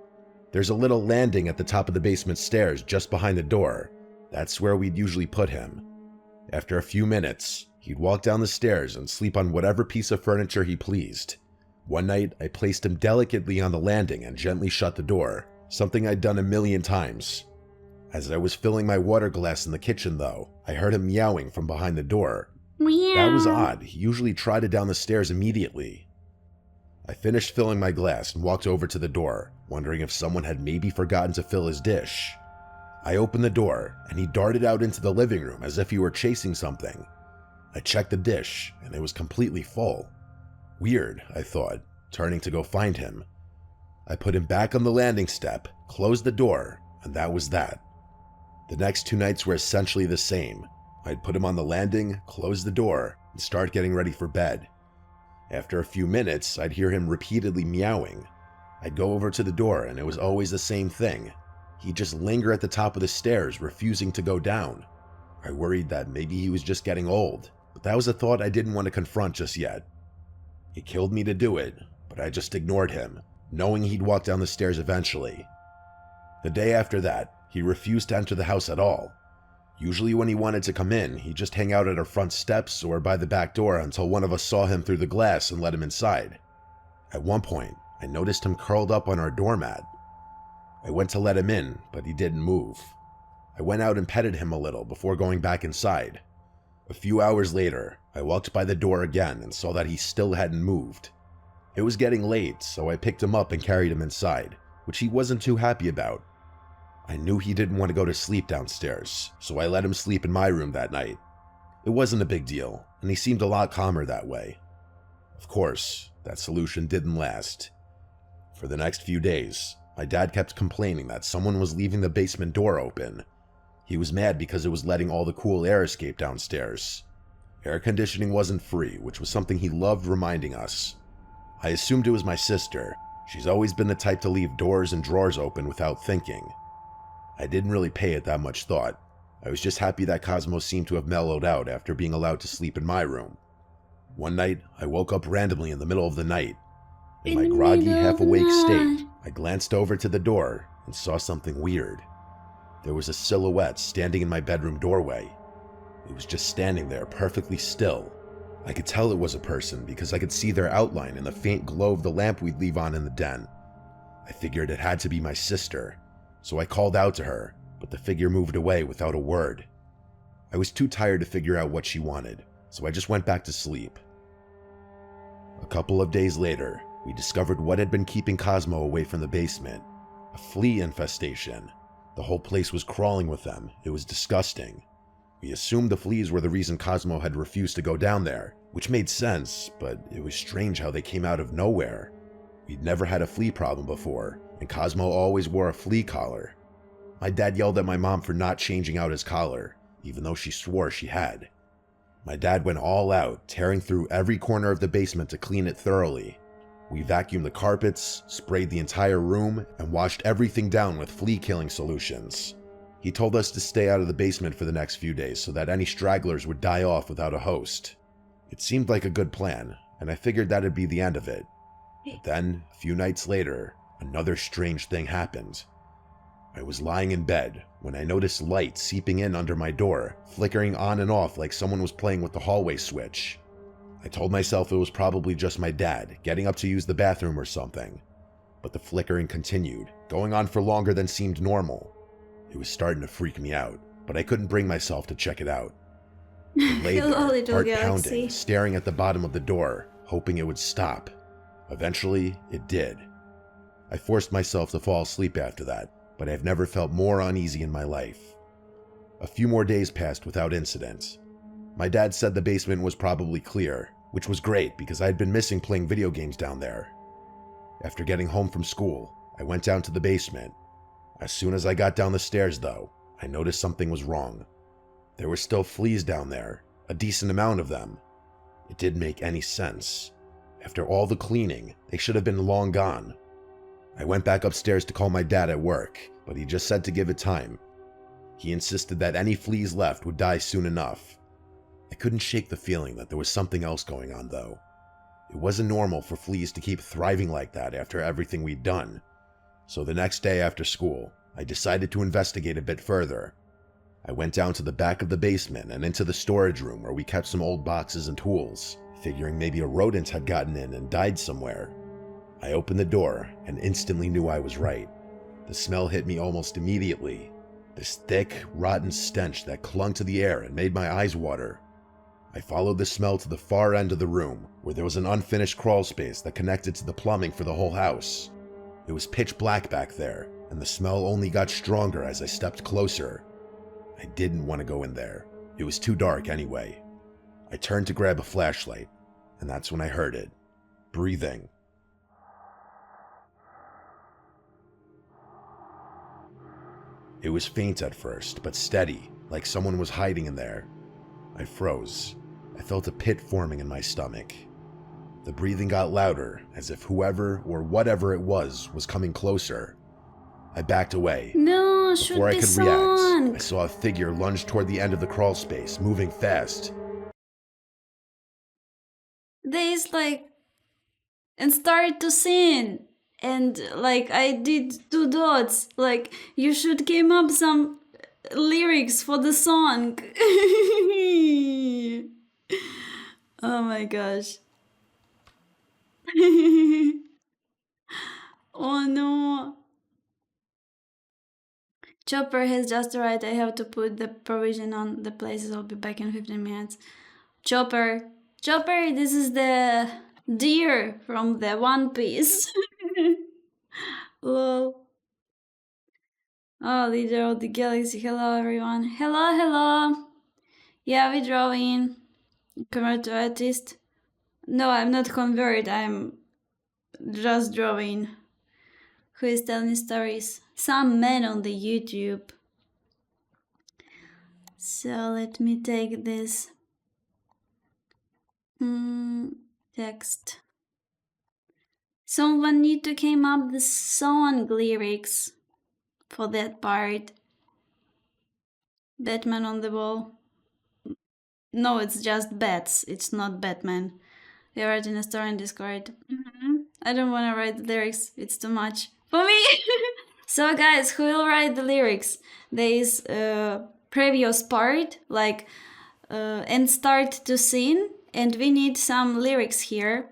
There's a little landing at the top of the basement stairs just behind the door. That's where we'd usually put him. After a few minutes, he'd walk down the stairs and sleep on whatever piece of furniture he pleased. One night, I placed him delicately on the landing and gently shut the door, something I'd done a million times. As I was filling my water glass in the kitchen, though, I heard him meowing from behind the door. Meow. That was odd. He usually trotted down the stairs immediately. I finished filling my glass and walked over to the door, wondering if someone had maybe forgotten to fill his dish. I opened the door, and he darted out into the living room as if he were chasing something. I checked the dish, and it was completely full. Weird, I thought, turning to go find him. I put him back on the landing step, closed the door, and that was that. The next 2 nights were essentially the same. I'd put him on the landing, close the door, and start getting ready for bed. After a few minutes, I'd hear him repeatedly meowing. I'd go over to the door, and it was always the same thing. He'd just linger at the top of the stairs, refusing to go down. I worried that maybe he was just getting old, but that was a thought I didn't want to confront just yet. It killed me to do it, but I just ignored him, knowing he'd walk down the stairs eventually. The day after that, he refused to enter the house at all. Usually when he wanted to come in, he'd just hang out at our front steps or by the back door until one of us saw him through the glass and let him inside. At one point, I noticed him curled up on our doormat. I went to let him in, but he didn't move. I went out and petted him a little before going back inside. A few hours later, I walked by the door again and saw that he still hadn't moved. It was getting late, so I picked him up and carried him inside, which he wasn't too happy about. I knew he didn't want to go to sleep downstairs, so I let him sleep in my room that night. It wasn't a big deal, and he seemed a lot calmer that way. Of course, that solution didn't last. For the next few days, my dad kept complaining that someone was leaving the basement door open. He was mad because it was letting all the cool air escape downstairs. Air conditioning wasn't free, which was something he loved reminding us. I assumed it was my sister. She's always been the type to leave doors and drawers open without thinking. I didn't really pay it that much thought. I was just happy that Cosmo seemed to have mellowed out after being allowed to sleep in my room. One night, I woke up randomly in the middle of the night. In my groggy, half-awake state, I glanced over to the door and saw something weird. There was a silhouette standing in my bedroom doorway. It was just standing there, perfectly still. I could tell it was a person because I could see their outline in the faint glow of the lamp we'd leave on in the den. I figured it had to be my sister, so I called out to her, but the figure moved away without a word. I was too tired to figure out what she wanted, so I just went back to sleep. A couple of days later, we discovered what had been keeping Cosmo away from the basement. A flea infestation. The whole place was crawling with them. It was disgusting. We assumed the fleas were the reason Cosmo had refused to go down there, which made sense, but it was strange how they came out of nowhere. We'd never had a flea problem before, and Cosmo always wore a flea collar. My dad yelled at my mom for not changing out his collar, even though she swore she had. My dad went all out, tearing through every corner of the basement to clean it thoroughly. We vacuumed the carpets, sprayed the entire room, and washed everything down with flea-killing solutions. He told us to stay out of the basement for the next few days so that any stragglers would die off without a host. It seemed like a good plan, and I figured that'd be the end of it. But then, a few nights later, another strange thing happened. I was lying in bed when I noticed light seeping in under my door, flickering on and off like someone was playing with the hallway switch. I told myself it was probably just my dad, getting up to use the bathroom or something. But the flickering continued, going on for longer than seemed normal. It was starting to freak me out, but I couldn't bring myself to check it out. I lay there, heart pounding, staring at the bottom of the door, hoping it would stop. Eventually, it did. I forced myself to fall asleep after that, but I've never felt more uneasy in my life. A few more days passed without incident. My dad said the basement was probably clear, which was great because I had been missing playing video games down there. After getting home from school, I went down to the basement. As soon as I got down the stairs, though, I noticed something was wrong. There were still fleas down there, a decent amount of them. It didn't make any sense. After all the cleaning, they should have been long gone. I went back upstairs to call my dad at work, but he just said to give it time. He insisted that any fleas left would die soon enough. I couldn't shake the feeling that there was something else going on, though. It wasn't normal for fleas to keep thriving like that after everything we'd done. So the next day after school, I decided to investigate a bit further. I went down to the back of the basement and into the storage room where we kept some old boxes and tools, figuring maybe a rodent had gotten in and died somewhere. I opened the door and instantly knew I was right. The smell hit me almost immediately. This thick, rotten stench that clung to the air and made my eyes water. I followed the smell to the far end of the room, where there was an unfinished crawl space that connected to the plumbing for the whole house. It was pitch black back there, and the smell only got stronger as I stepped closer. I didn't want to go in there. It was too dark anyway. I turned to grab a flashlight, and that's when I heard it. Breathing. It was faint at first, but steady, like someone was hiding in there. I froze. I felt a pit forming in my stomach. The breathing got louder, as if whoever or whatever it was coming closer. I backed away. No, before I could react, I saw a figure lunge toward the end of the crawl space, moving fast. There's and started to sing. And I did 2 dots. You should came up some lyrics for the song. Oh my gosh. Oh no. Chopper has just arrived. I have to put the provision on the places. I'll be back in 15 minutes. Chopper, this is the deer from the One Piece. Lol. Oh, leader of the galaxy. Hello, everyone. Hello. Yeah, we drawing. Convert to artist. No, I'm not convert. I'm just drawing. Who is telling stories? Some man on the YouTube. So let me take this text. Someone need to came up the song lyrics for that part. Batman on the wall. No, it's just bats. It's not Batman. We are in a store in Discord. I don't want to write the lyrics. It's too much for me. So guys, who will write the lyrics? There is a previous part, like and start to sing, and we need some lyrics here.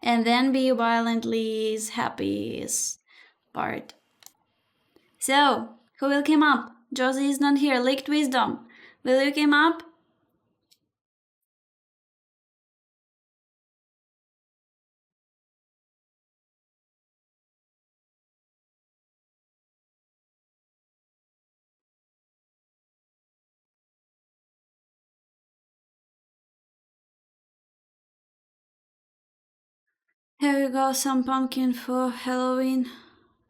And then be violently is happiest part. So, who will come up? Josie is not here. Licked Wisdom. Will you come up? Here you go, some pumpkin for Halloween.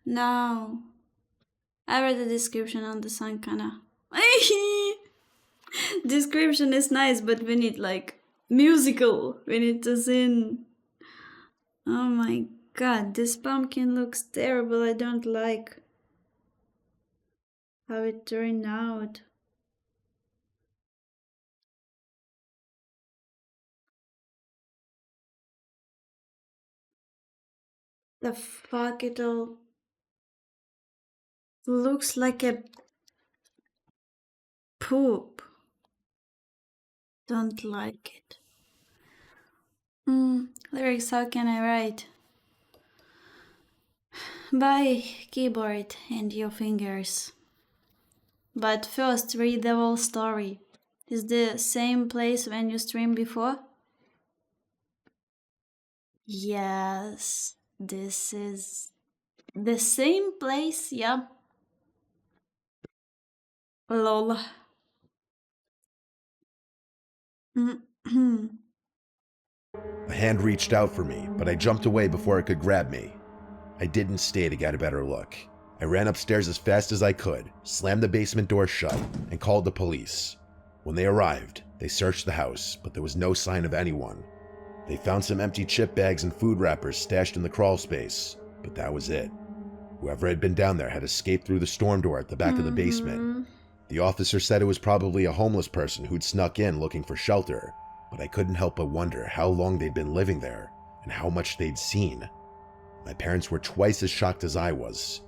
No. I read the description on the song, kinda. Description is nice, but we need like musical. We need to sing. Oh my god, this pumpkin looks terrible. I don't like how it turned out. The fuck, it all looks like a poop. Don't like it. Lyrics, how can I write? By keyboard and your fingers. But first, read the whole story. Is the same place when you streamed before? Yes, this is the same place, yeah. Lol. A hand reached out for me, but I jumped away before it could grab me. I didn't stay to get a better look. I ran upstairs as fast as I could, slammed the basement door shut, and called the police. When they arrived, they searched the house, but there was no sign of anyone. They found some empty chip bags and food wrappers stashed in the crawl space, but that was it. Whoever had been down there had escaped through the storm door at the back of the basement. The officer said it was probably a homeless person who'd snuck in looking for shelter, but I couldn't help but wonder how long they'd been living there and how much they'd seen. My parents were twice as shocked as I was.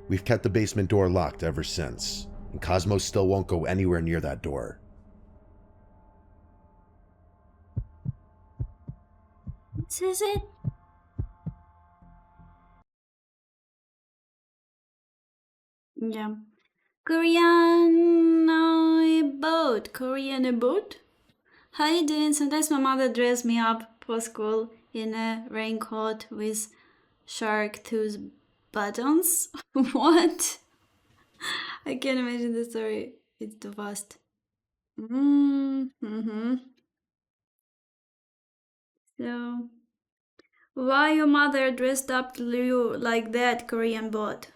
We've kept the basement door locked ever since, and Cosmos still won't go anywhere near that door. This is it. Yeah. Korean boat. Korean boat? How you doing? Sometimes my mother dressed me up for school in a raincoat with shark tooth buttons. What? I can't imagine the story. It's too fast. So, why your mother dressed up you like that, Korean bot?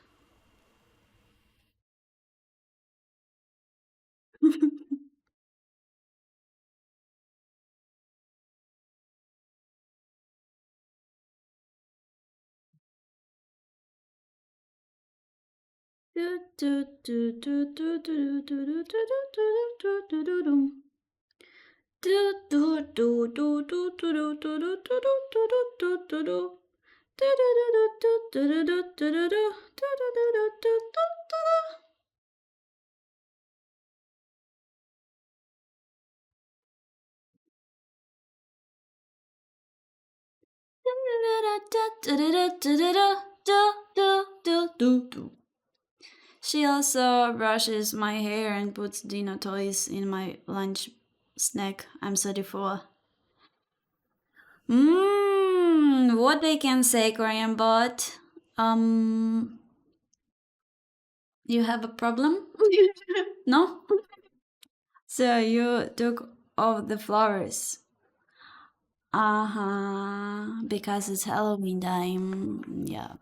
She also brushes my hair and puts Dino toys in my lunch snack. I'm 34. What they can say, Korean bot? You have a problem? No? So you took off the flowers. Because it's Halloween time. Yeah.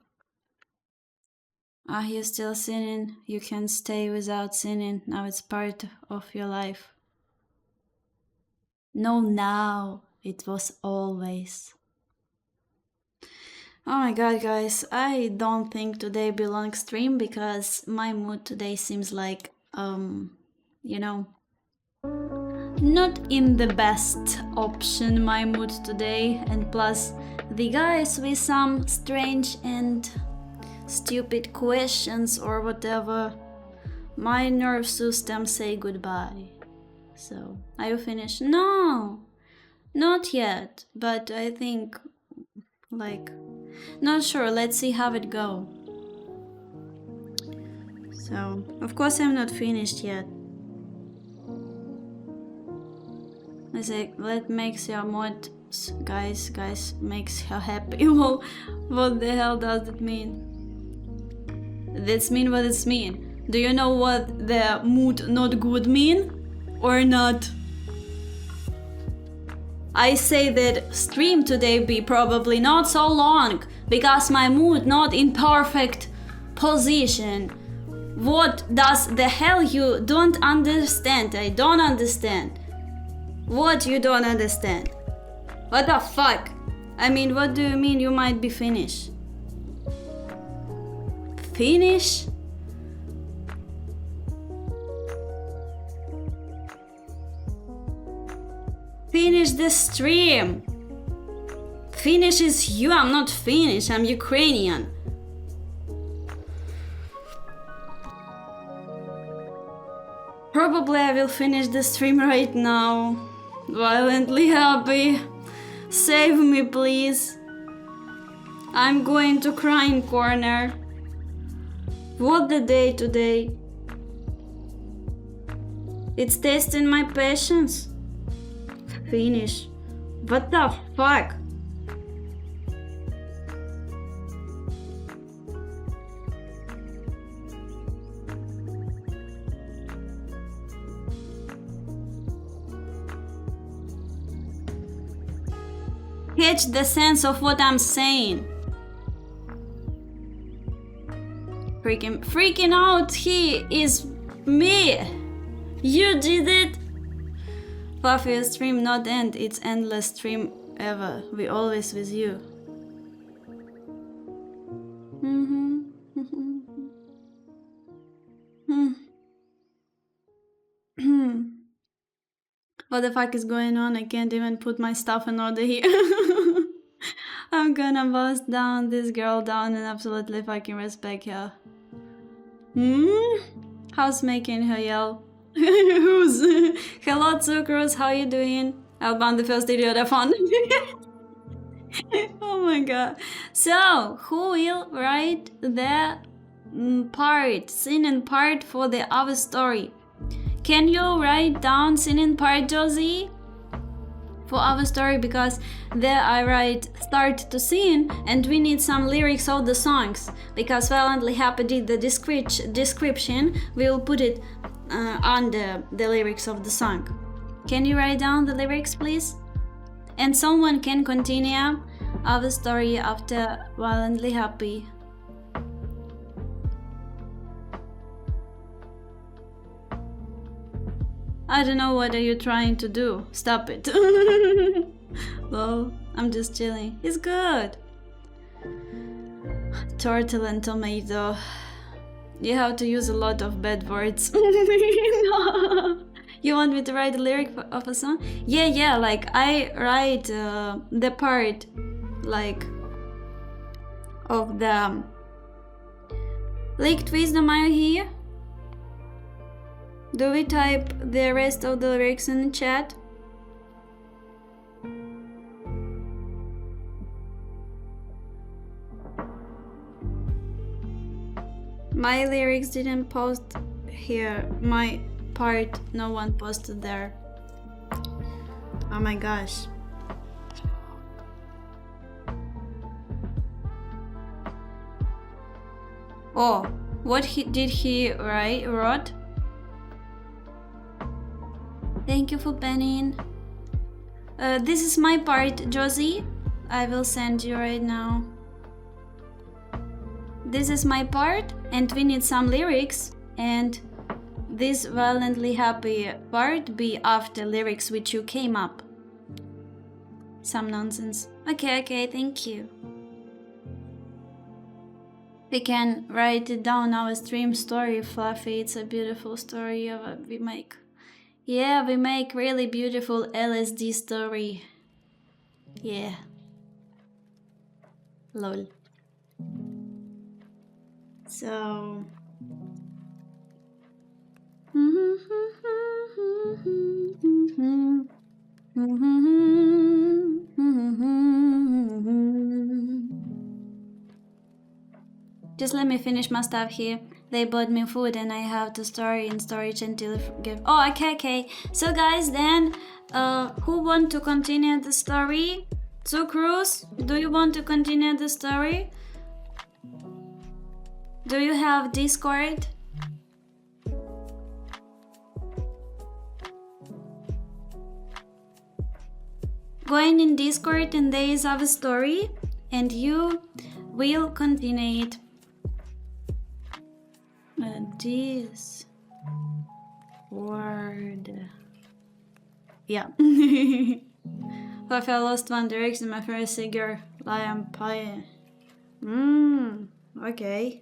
Are you still sinning? You can stay without sinning. Now it's part of your life. No, now. It was always. Oh my god, guys. I don't think today belongs stream because my mood today seems like, you know, not in the best option my mood today, and plus the guys with some strange and stupid questions or whatever, my nerve system say goodbye. So, are you finished? No, not yet, but I think, like, not sure, let's see how it go. So, of course I'm not finished yet. I say, let makes your mod, guys, makes her happy. Well, what the hell does it mean? That's mean what it's mean. Do you know what the mood not good mean? Or not? I say that stream today be probably not so long, because my mood not in perfect position. What does the hell you don't understand? I don't understand. What you don't understand? What the fuck? I mean, what do you mean you might be finished? Finish? Finish the stream. Finish is you, I'm not Finnish, I'm Ukrainian. Probably I will finish the stream right now. Violently happy. Save me, please. I'm going to crying corner. What the day today? It's testing my patience. Finish. What the fuck? Catch the sense of what I'm saying. Freaking out, he is me. You did it. Fluffy stream not end, it's endless stream ever. We always with you. What the fuck is going on? I can't even put my stuff in order here. I'm gonna bust down this girl down and absolutely fucking respect her. How's making her yell? Who's? Hello, Zucros, how you doing? I'll ban the first idiot I found. Oh my god. So, who will write the singing part for the other story? Can you write down singing part, Josie? For our story, because there I write start to sing and we need some lyrics of the songs, because Violently Happy did the description, we'll put it under the lyrics of the song. Can you write down the lyrics, please? And someone can continue our story after Violently Happy. I don't know what are you trying to do. Stop it. Well, I'm just chilling. It's good. Turtle and tomato. You have to use a lot of bad words. No. You want me to write a lyric of a song? Yeah, like I write the part like of the Leaked Wisdom. Are you here? Do we type the rest of the lyrics in the chat? My lyrics didn't post here. My part, no one posted there. Oh my gosh. Oh, what did he wrote? Thank you for banning. This is my part, Josie. I will send you right now. This is my part, and we need some lyrics, and this Violently Happy part be after lyrics which you came up. Some nonsense. Okay, thank you. We can write it down, our stream story, Fluffy. It's a beautiful story of we make. Yeah, we make really beautiful LSD story. Yeah. Lol. So... Just let me finish my stuff here. They bought me food and I have to store in storage until give. Oh, okay. So guys, then, who want to continue the story? Cruz, do you want to continue the story? Do you have Discord? Going in Discord and there is our story, and you will continue it. This word. Yeah. If I lost One Direction, my first figure, Lion Pie. Okay.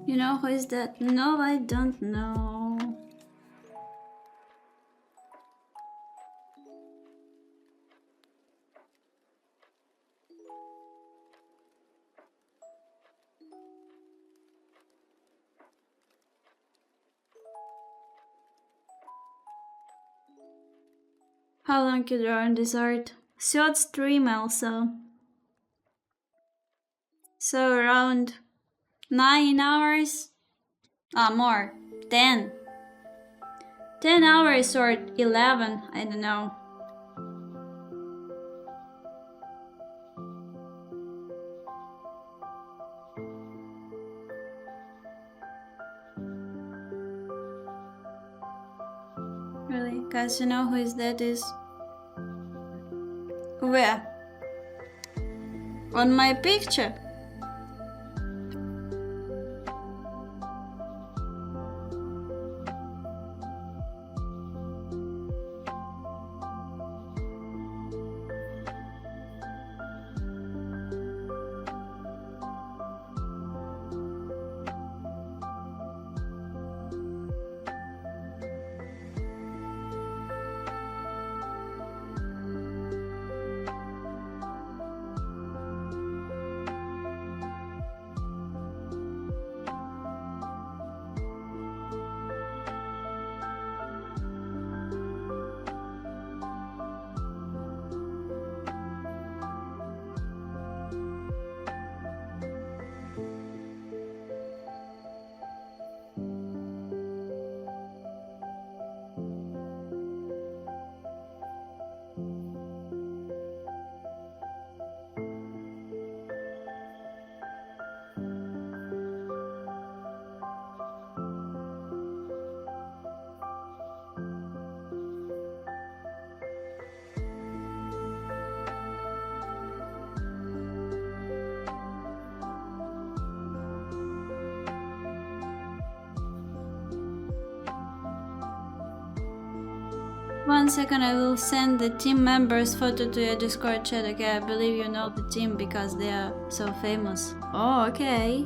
You know who is that? No, I don't know. How long could you learn this art? Short stream also. So around 9 hours? More. 10. 10 hours or 11, I don't know. Really? Guys, you know who is that is? Where? On my picture? One second, I will send the team members photo to your Discord chat. Okay, I believe you know the team because they are so famous. Oh, okay.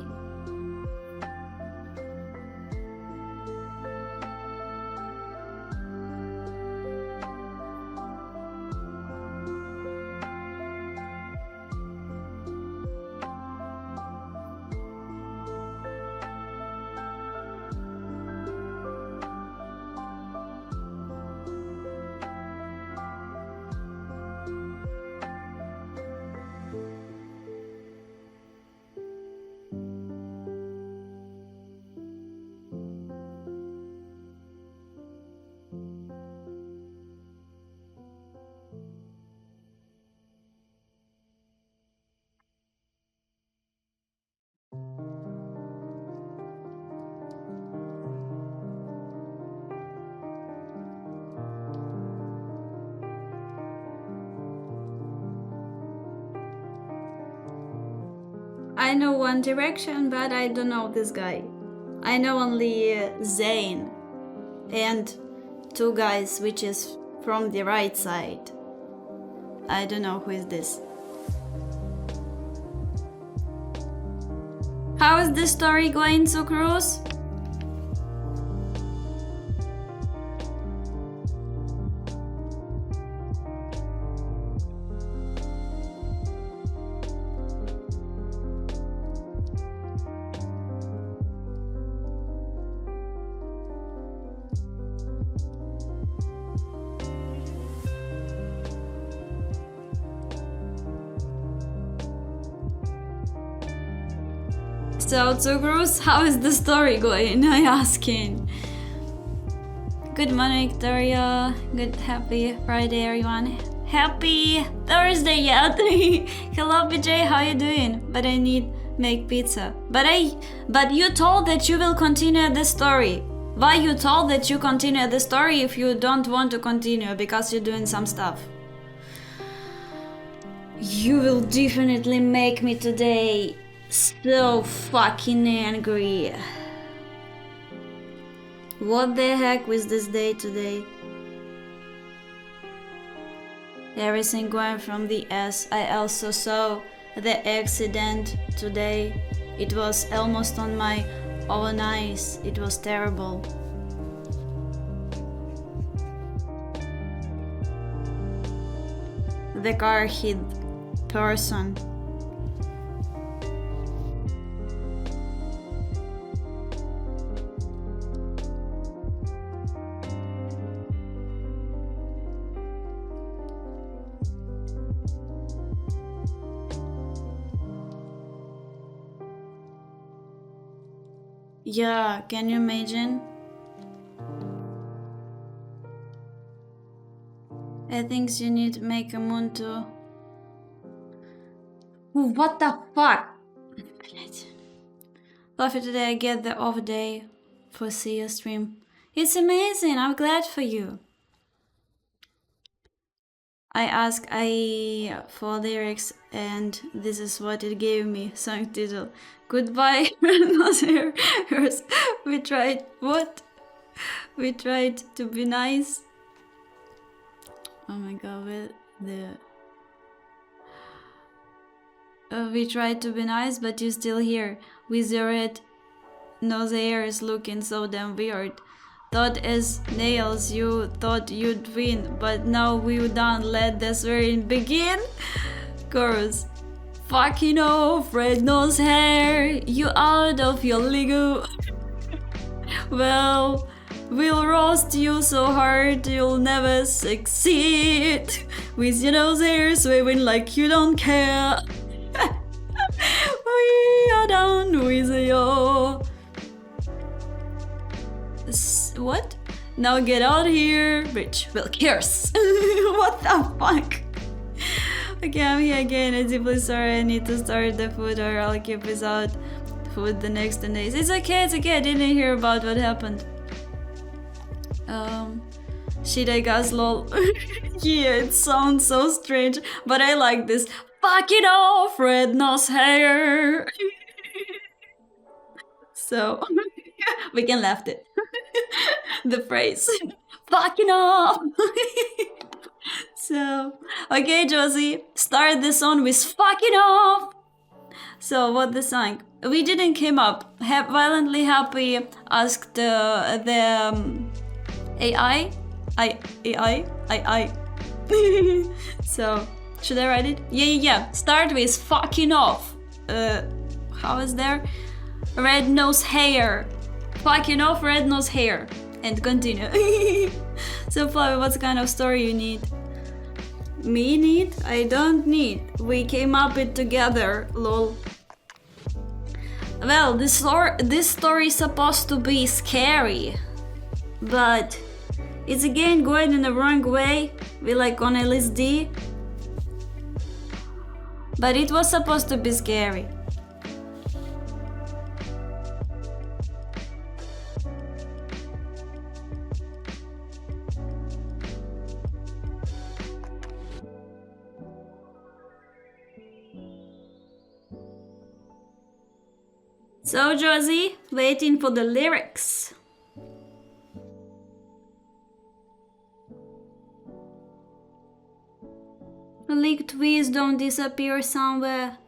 I know One Direction, but I don't know this guy. I know only Zayn and two guys, which is from the right side. I don't know who is this. How is the story going, Sucrose? So, Tsugrus, how is the story going? I asking. Good morning, Victoria. Good happy Friday, everyone. Happy Thursday yet. Hello, PJ. How you doing? But I need make pizza. But you told that you will continue the story. Why you told that you continue the story if you don't want to continue because you're doing some stuff? You will definitely make me today so fucking angry. What the heck was this day today? Everything going from the S. I also saw the accident today. It was almost on my own eyes. It was terrible. The car hit person. Yeah, can you imagine? I think you need to make a moon too. Ooh, what the fuck? Fluffy, today I get the off day for see your stream. It's amazing, I'm glad for you. I asked IE for lyrics and this is what it gave me. Song title. Goodbye, Rose. We tried, what? We tried to be nice. Oh my god, we tried to be nice, but you're still here. With your red nose hairs looking so damn weird. Thought as nails you thought you'd win, but now we done let the swearing begin. Chorus. Fucking off, red nose hair, you out of your league. Well, we'll roast you so hard you'll never succeed. With your nose hairs waving like you don't care. We are done with you. What? Now get out here, bitch. Will curse. What the fuck? Okay, I'm here again. I'm deeply sorry. I need to start the food or I'll keep without food the next 10 days. It's okay, it's okay. I didn't hear about what happened. Shit, I guess, lol. Yeah, it sounds so strange, but I like this. Fuck it off, red nose hair. So, we can laugh it. The phrase. Fucking off. So, okay, Josie, start the song with fucking off. So, what the song? We didn't came up. Violently happy asked the AI. So, should I write it? Yeah. Start with fucking off. How is there? Red nose hair. Fucking off, red nose hair. And continue. So, Flavia, what kind of story you need? Me need? I don't need. We came up it together, lol. Well, this story is supposed to be scary, but it's again going in the wrong way. We like on LSD, but it was supposed to be scary. So, Josie, waiting for the lyrics. Leaked wisdom disappear somewhere.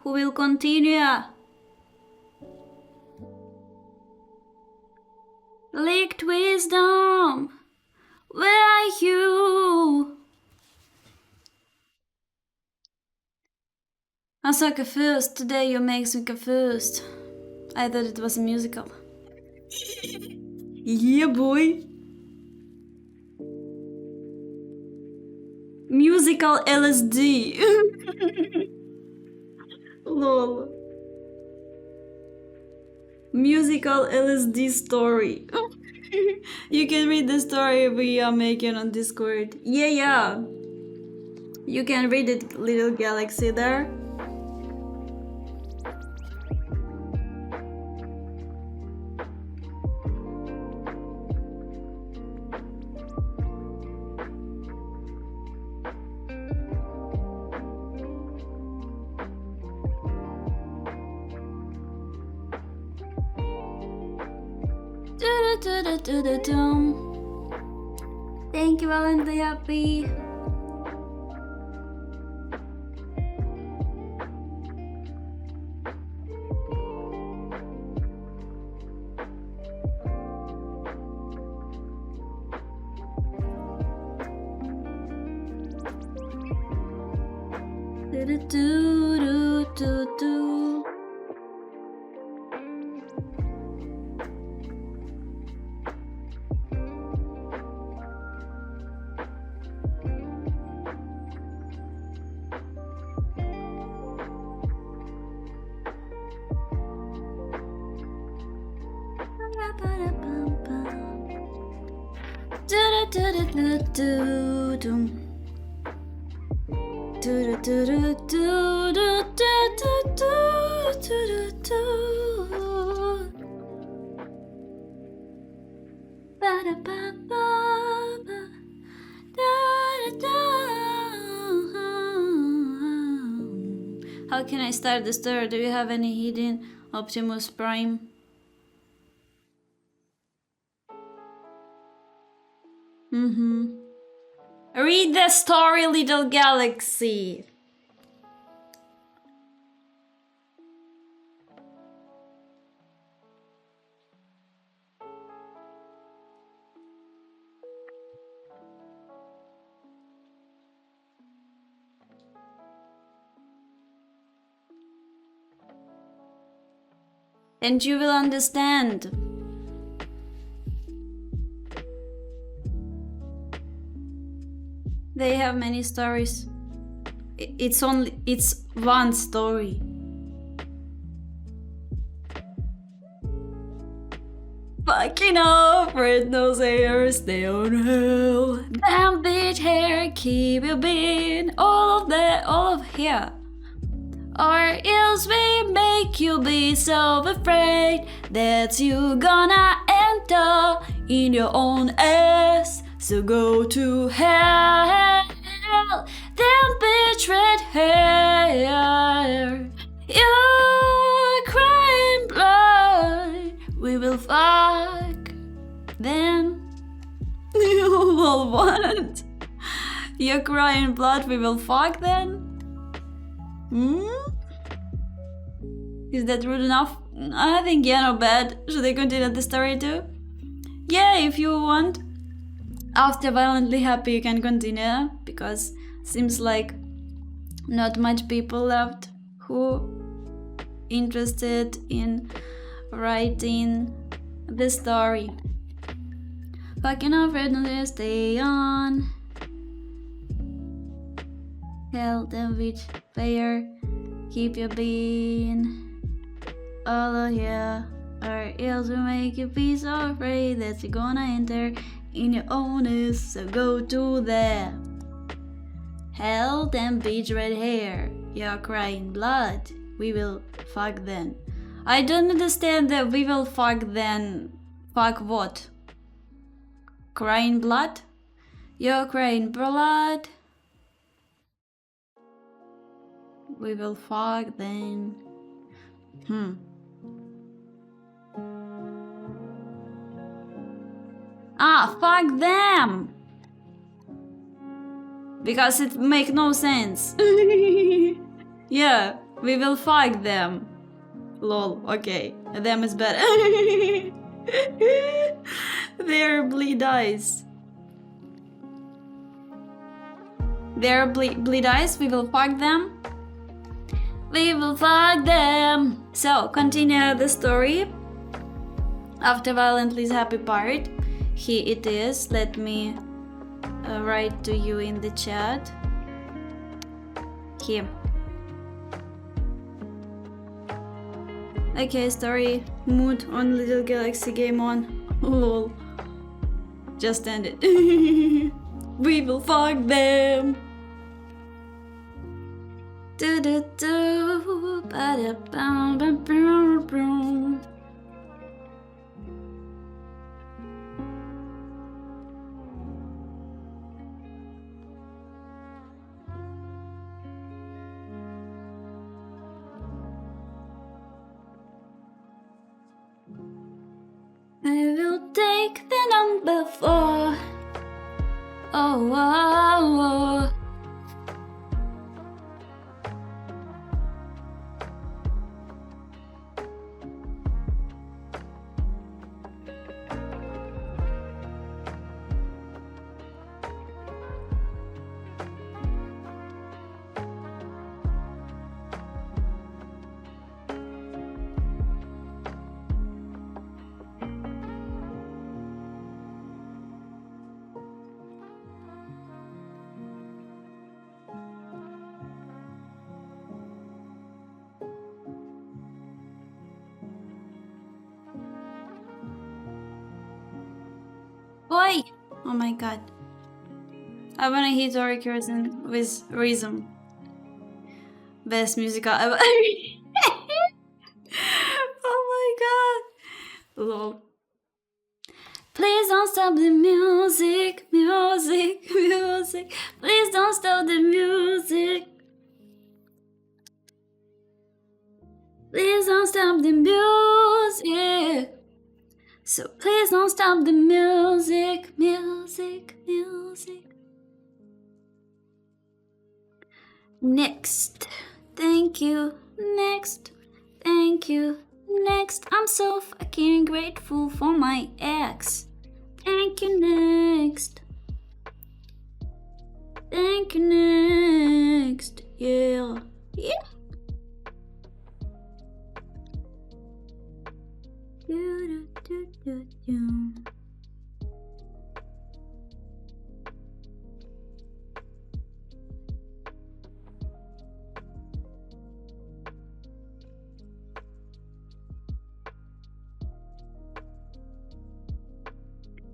Who will continue? Leaked wisdom, where are you? I'm so confused. Today you makes me confused. I thought it was a musical. Yeah, boy. Musical LSD. Lol. Musical LSD story. You can read the story we are making on Discord. Yeah. You can read it, little galaxy there. Thank you, Alan the Happy. How can I start the story? Do you have any hidden Optimus Prime? Read the story, little galaxy. And you will understand. They have many stories. It's one story. Fucking off, red nose hair, stay on hell. Damn bitch hair, keep your being all of here. Or else we make you be so afraid that you gonna enter in your own ass. So go to hell, damn bitch red hair. You're crying blood, we will fuck then. You will what? You're crying blood, we will fuck then? Is that rude enough? I think yeah, not bad. Should I continue the story too? Yeah, if you want. After Violently Happy you can continue, because seems like not much people left who interested in writing the story. Fucking afraid to stay on. Hell them which player, keep your being all of here, or else will make you be so afraid that you're gonna enter in your own, so go to there. Hell them bitch red hair, you're crying blood, we will fuck then. I don't understand that we will fuck then. Fuck what? Crying blood? You're crying blood. We will fuck then. Yeah, fuck them! Because it make no sense. Yeah, we will fuck them. Lol, okay. Them is better. They're bleed eyes. They're bleed eyes, we will fuck them. We will fuck them. So, continue the story. After violently's happy part, here it is. Let me write to you in the chat. Here. Okay, story mood on Little Galaxy game on. Lol. Just ended. We will fuck them. Do do do ba da bum bum bum bum. I will take the number 4. Oh, oh, oh. Boy! Oh my god. I wanna hit Oricursion with Rhythm. Best musical ever. Oh my god. Lol. Please don't stop the music, music, music. Please don't stop the music. Please don't stop the music. So please don't stop the music, music, music. Next. Thank you. Next. Thank you. Next. I'm so fucking grateful for my ex. Thank you. Next. Thank you. Next. Yeah. Yeah. Do, do, do, do.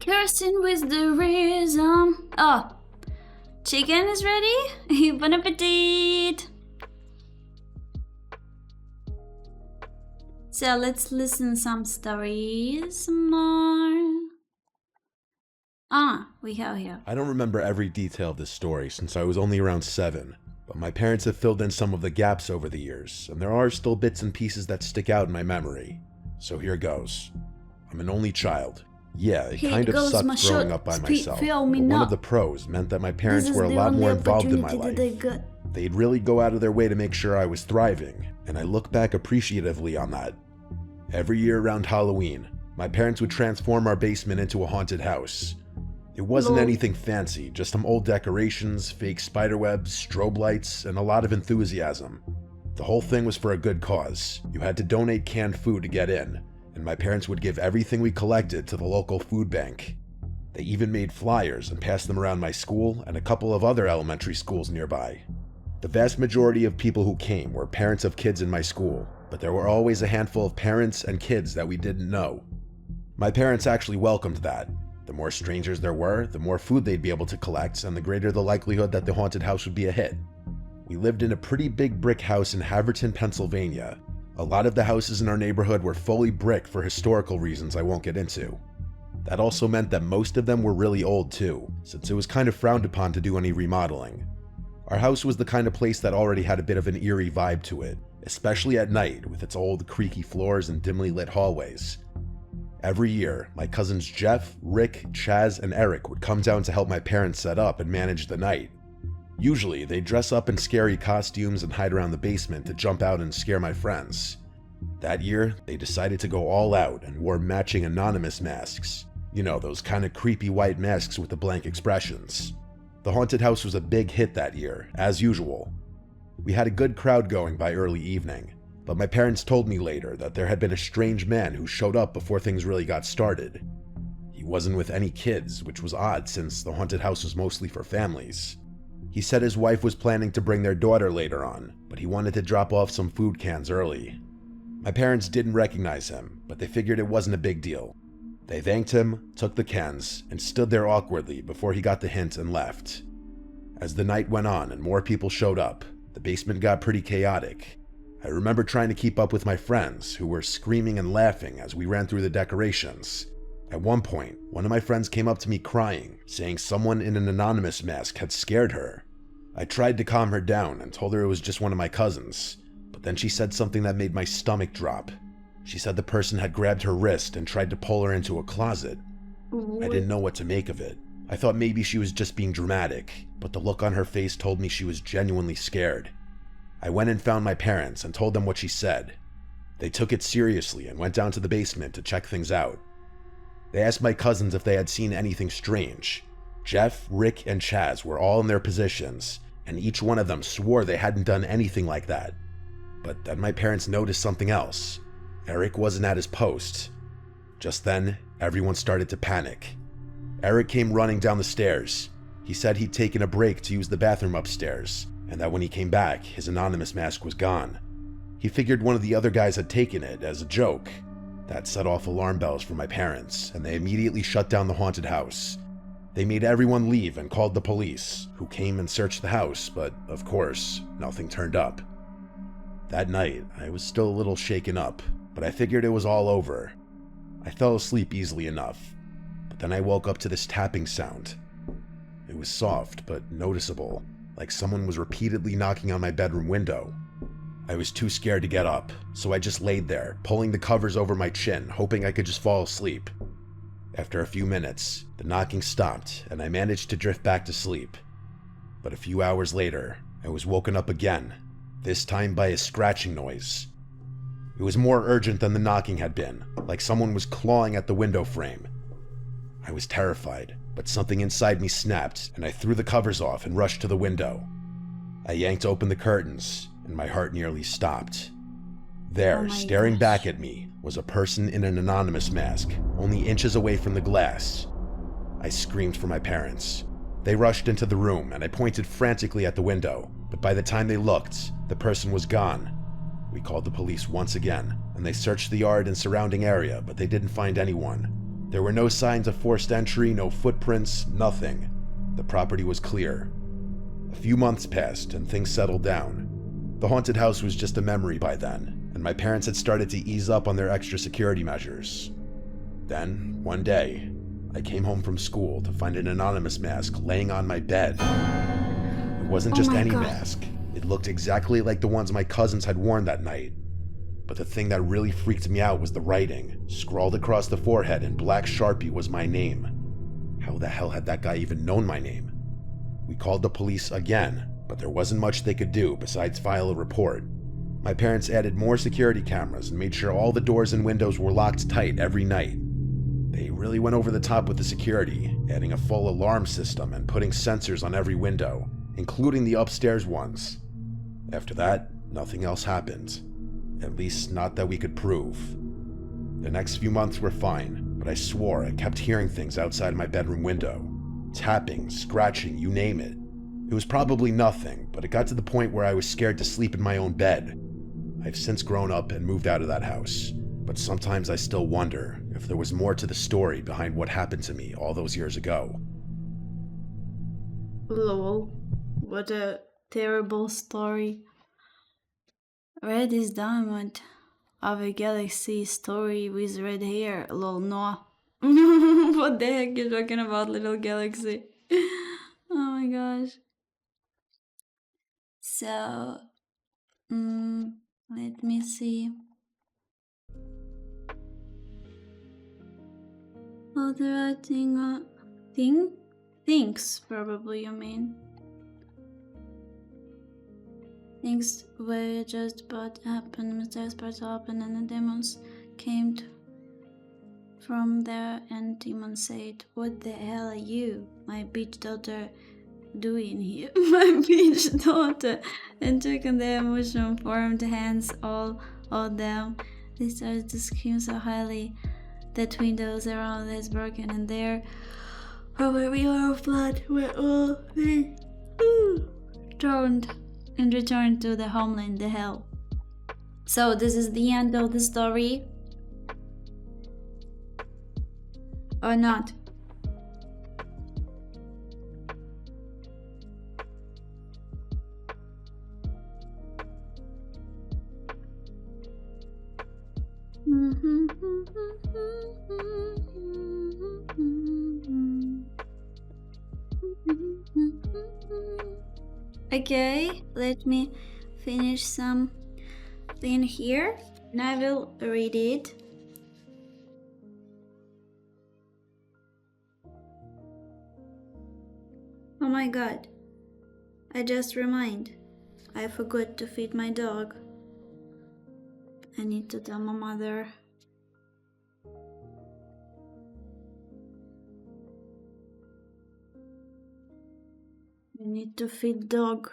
Cursing with the rhythm. Oh, chicken is ready. Bon appetit. So let's listen some stories more. We have here. I don't remember every detail of this story since I was only around 7, but my parents have filled in some of the gaps over the years, and there are still bits and pieces that stick out in my memory. So here goes. I'm an only child. Yeah, it kind of sucked growing up by myself, but one of the pros meant that my parents were a lot more involved in my life. They'd really go out of their way to make sure I was thriving, and I look back appreciatively on that. Every year around Halloween, my parents would transform our basement into a haunted house. It wasn't anything fancy, just some old decorations, fake spiderwebs, strobe lights, and a lot of enthusiasm. The whole thing was for a good cause. You had to donate canned food to get in, and my parents would give everything we collected to the local food bank. They even made flyers and passed them around my school and a couple of other elementary schools nearby. The vast majority of people who came were parents of kids in my school, but there were always a handful of parents and kids that we didn't know. My parents actually welcomed that. The more strangers there were, the more food they'd be able to collect, and the greater the likelihood that the haunted house would be a hit. We lived in a pretty big brick house in Haverton, Pennsylvania. A lot of the houses in our neighborhood were fully brick for historical reasons I won't get into. That also meant that most of them were really old too, since it was kind of frowned upon to do any remodeling. Our house was the kind of place that already had a bit of an eerie vibe to it, especially at night with its old creaky floors and dimly lit hallways. Every year, my cousins Jeff, Rick, Chaz, and Eric would come down to help my parents set up and manage the night. Usually, they'd dress up in scary costumes and hide around the basement to jump out and scare my friends. That year, they decided to go all out and wore matching anonymous masks. You know, those kind of creepy white masks with the blank expressions. The haunted house was a big hit that year, as usual. We had a good crowd going by early evening, but my parents told me later that there had been a strange man who showed up before things really got started. He wasn't with any kids, which was odd since the haunted house was mostly for families. He said his wife was planning to bring their daughter later on, but he wanted to drop off some food cans early. My parents didn't recognize him, but they figured it wasn't a big deal. They thanked him, took the cans, and stood there awkwardly before he got the hint and left. As the night went on and more people showed up, the basement got pretty chaotic. I remember trying to keep up with my friends, who were screaming and laughing as we ran through the decorations. At one point, one of my friends came up to me crying, saying someone in an anonymous mask had scared her. I tried to calm her down and told her it was just one of my cousins, but then she said something that made my stomach drop. She said the person had grabbed her wrist and tried to pull her into a closet. I didn't know what to make of it. I thought maybe she was just being dramatic, but the look on her face told me she was genuinely scared. I went and found my parents and told them what she said. They took it seriously and went down to the basement to check things out. They asked my cousins if they had seen anything strange. Jeff, Rick, and Chaz were all in their positions, and each one of them swore they hadn't done anything like that. But then my parents noticed something else. Eric wasn't at his post. Just then, everyone started to panic. Eric came running down the stairs. He said he'd taken a break to use the bathroom upstairs, and that when he came back, his anonymous mask was gone. He figured one of the other guys had taken it as a joke. That set off alarm bells for my parents, and they immediately shut down the haunted house. They made everyone leave and called the police, who came and searched the house, but of course, nothing turned up. That night, I was still a little shaken up, but I figured it was all over. I fell asleep easily enough, but then I woke up to this tapping sound. It was soft but noticeable, like someone was repeatedly knocking on my bedroom window. I was too scared to get up, so I just laid there, pulling the covers over my chin, hoping I could just fall asleep. After a few minutes, the knocking stopped and I managed to drift back to sleep. But a few hours later, I was woken up again, this time by a scratching noise. It was more urgent than the knocking had been, like someone was clawing at the window frame. I was terrified, but something inside me snapped and I threw the covers off and rushed to the window. I yanked open the curtains and my heart nearly stopped. There, staring back at me, was a person in an anonymous mask, only inches away from the glass. I screamed for my parents. They rushed into the room and I pointed frantically at the window, but by the time they looked, the person was gone. We called the police once again, and they searched the yard and surrounding area, but they didn't find anyone. There were no signs of forced entry, no footprints, nothing. The property was clear. A few months passed and things settled down. The haunted house was just a memory by then, and my parents had started to ease up on their extra security measures. Then, one day, I came home from school to find an anonymous mask laying on my bed. It wasn't just any mask. It looked exactly like the ones my cousins had worn that night. But the thing that really freaked me out was the writing. Scrawled across the forehead in black Sharpie was my name. How the hell had that guy even known my name? We called the police again, but there wasn't much they could do besides file a report. My parents added more security cameras and made sure all the doors and windows were locked tight every night. They really went over the top with the security, adding a full alarm system and putting sensors on every window, including the upstairs ones. After that, nothing else happened. At least not that we could prove. The next few months were fine, but I swore I kept hearing things outside my bedroom window. Tapping, scratching, you name it. It was probably nothing, but it got to the point where I was scared to sleep in my own bed. I've since grown up and moved out of that house, but sometimes I still wonder if there was more to the story behind what happened to me all those years ago. Lol. What a terrible story. Red is diamond of a galaxy story with red hair. Lol, no. What the heck you talking about, little galaxy? Oh my gosh. So, let me see. about the right thing? Things, probably, you mean. Things were just about to happen, mysterious parts opened, and the demons came from there, and demon said, "What the hell are you, my bitch daughter, doing here?" My bitch daughter, and took on their emotional formed hands, all of them. They started to scream so highly that windows around us broken, and there, from a river of blood, were all they turned and returned to the homeland, the hell. So this is the end of the story, or not? Okay, let me finish something here and I will read it. Oh my god, I just reminded. I forgot to feed my dog. I need to tell my mother. I need to feed dog.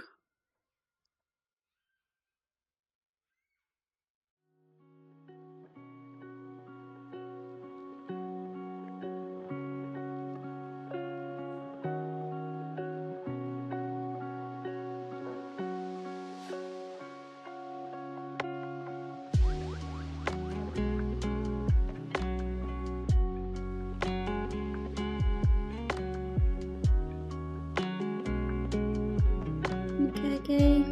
Okay.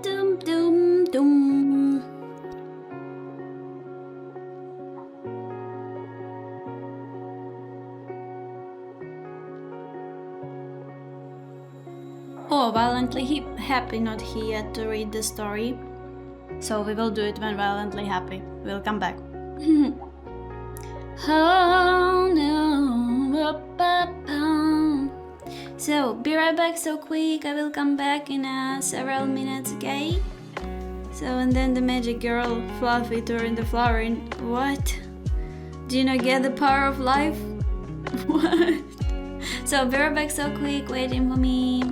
Dum dum dum. Oh, violently happy not here to read the story. So we will do it when violently happy. We'll come back. Oh no. So be right back so quick. I will come back in several minutes, okay? So and then the magic girl Fluffy turned the flower in. What? Do you not get the power of life? What? So be right back so quick, waiting for me.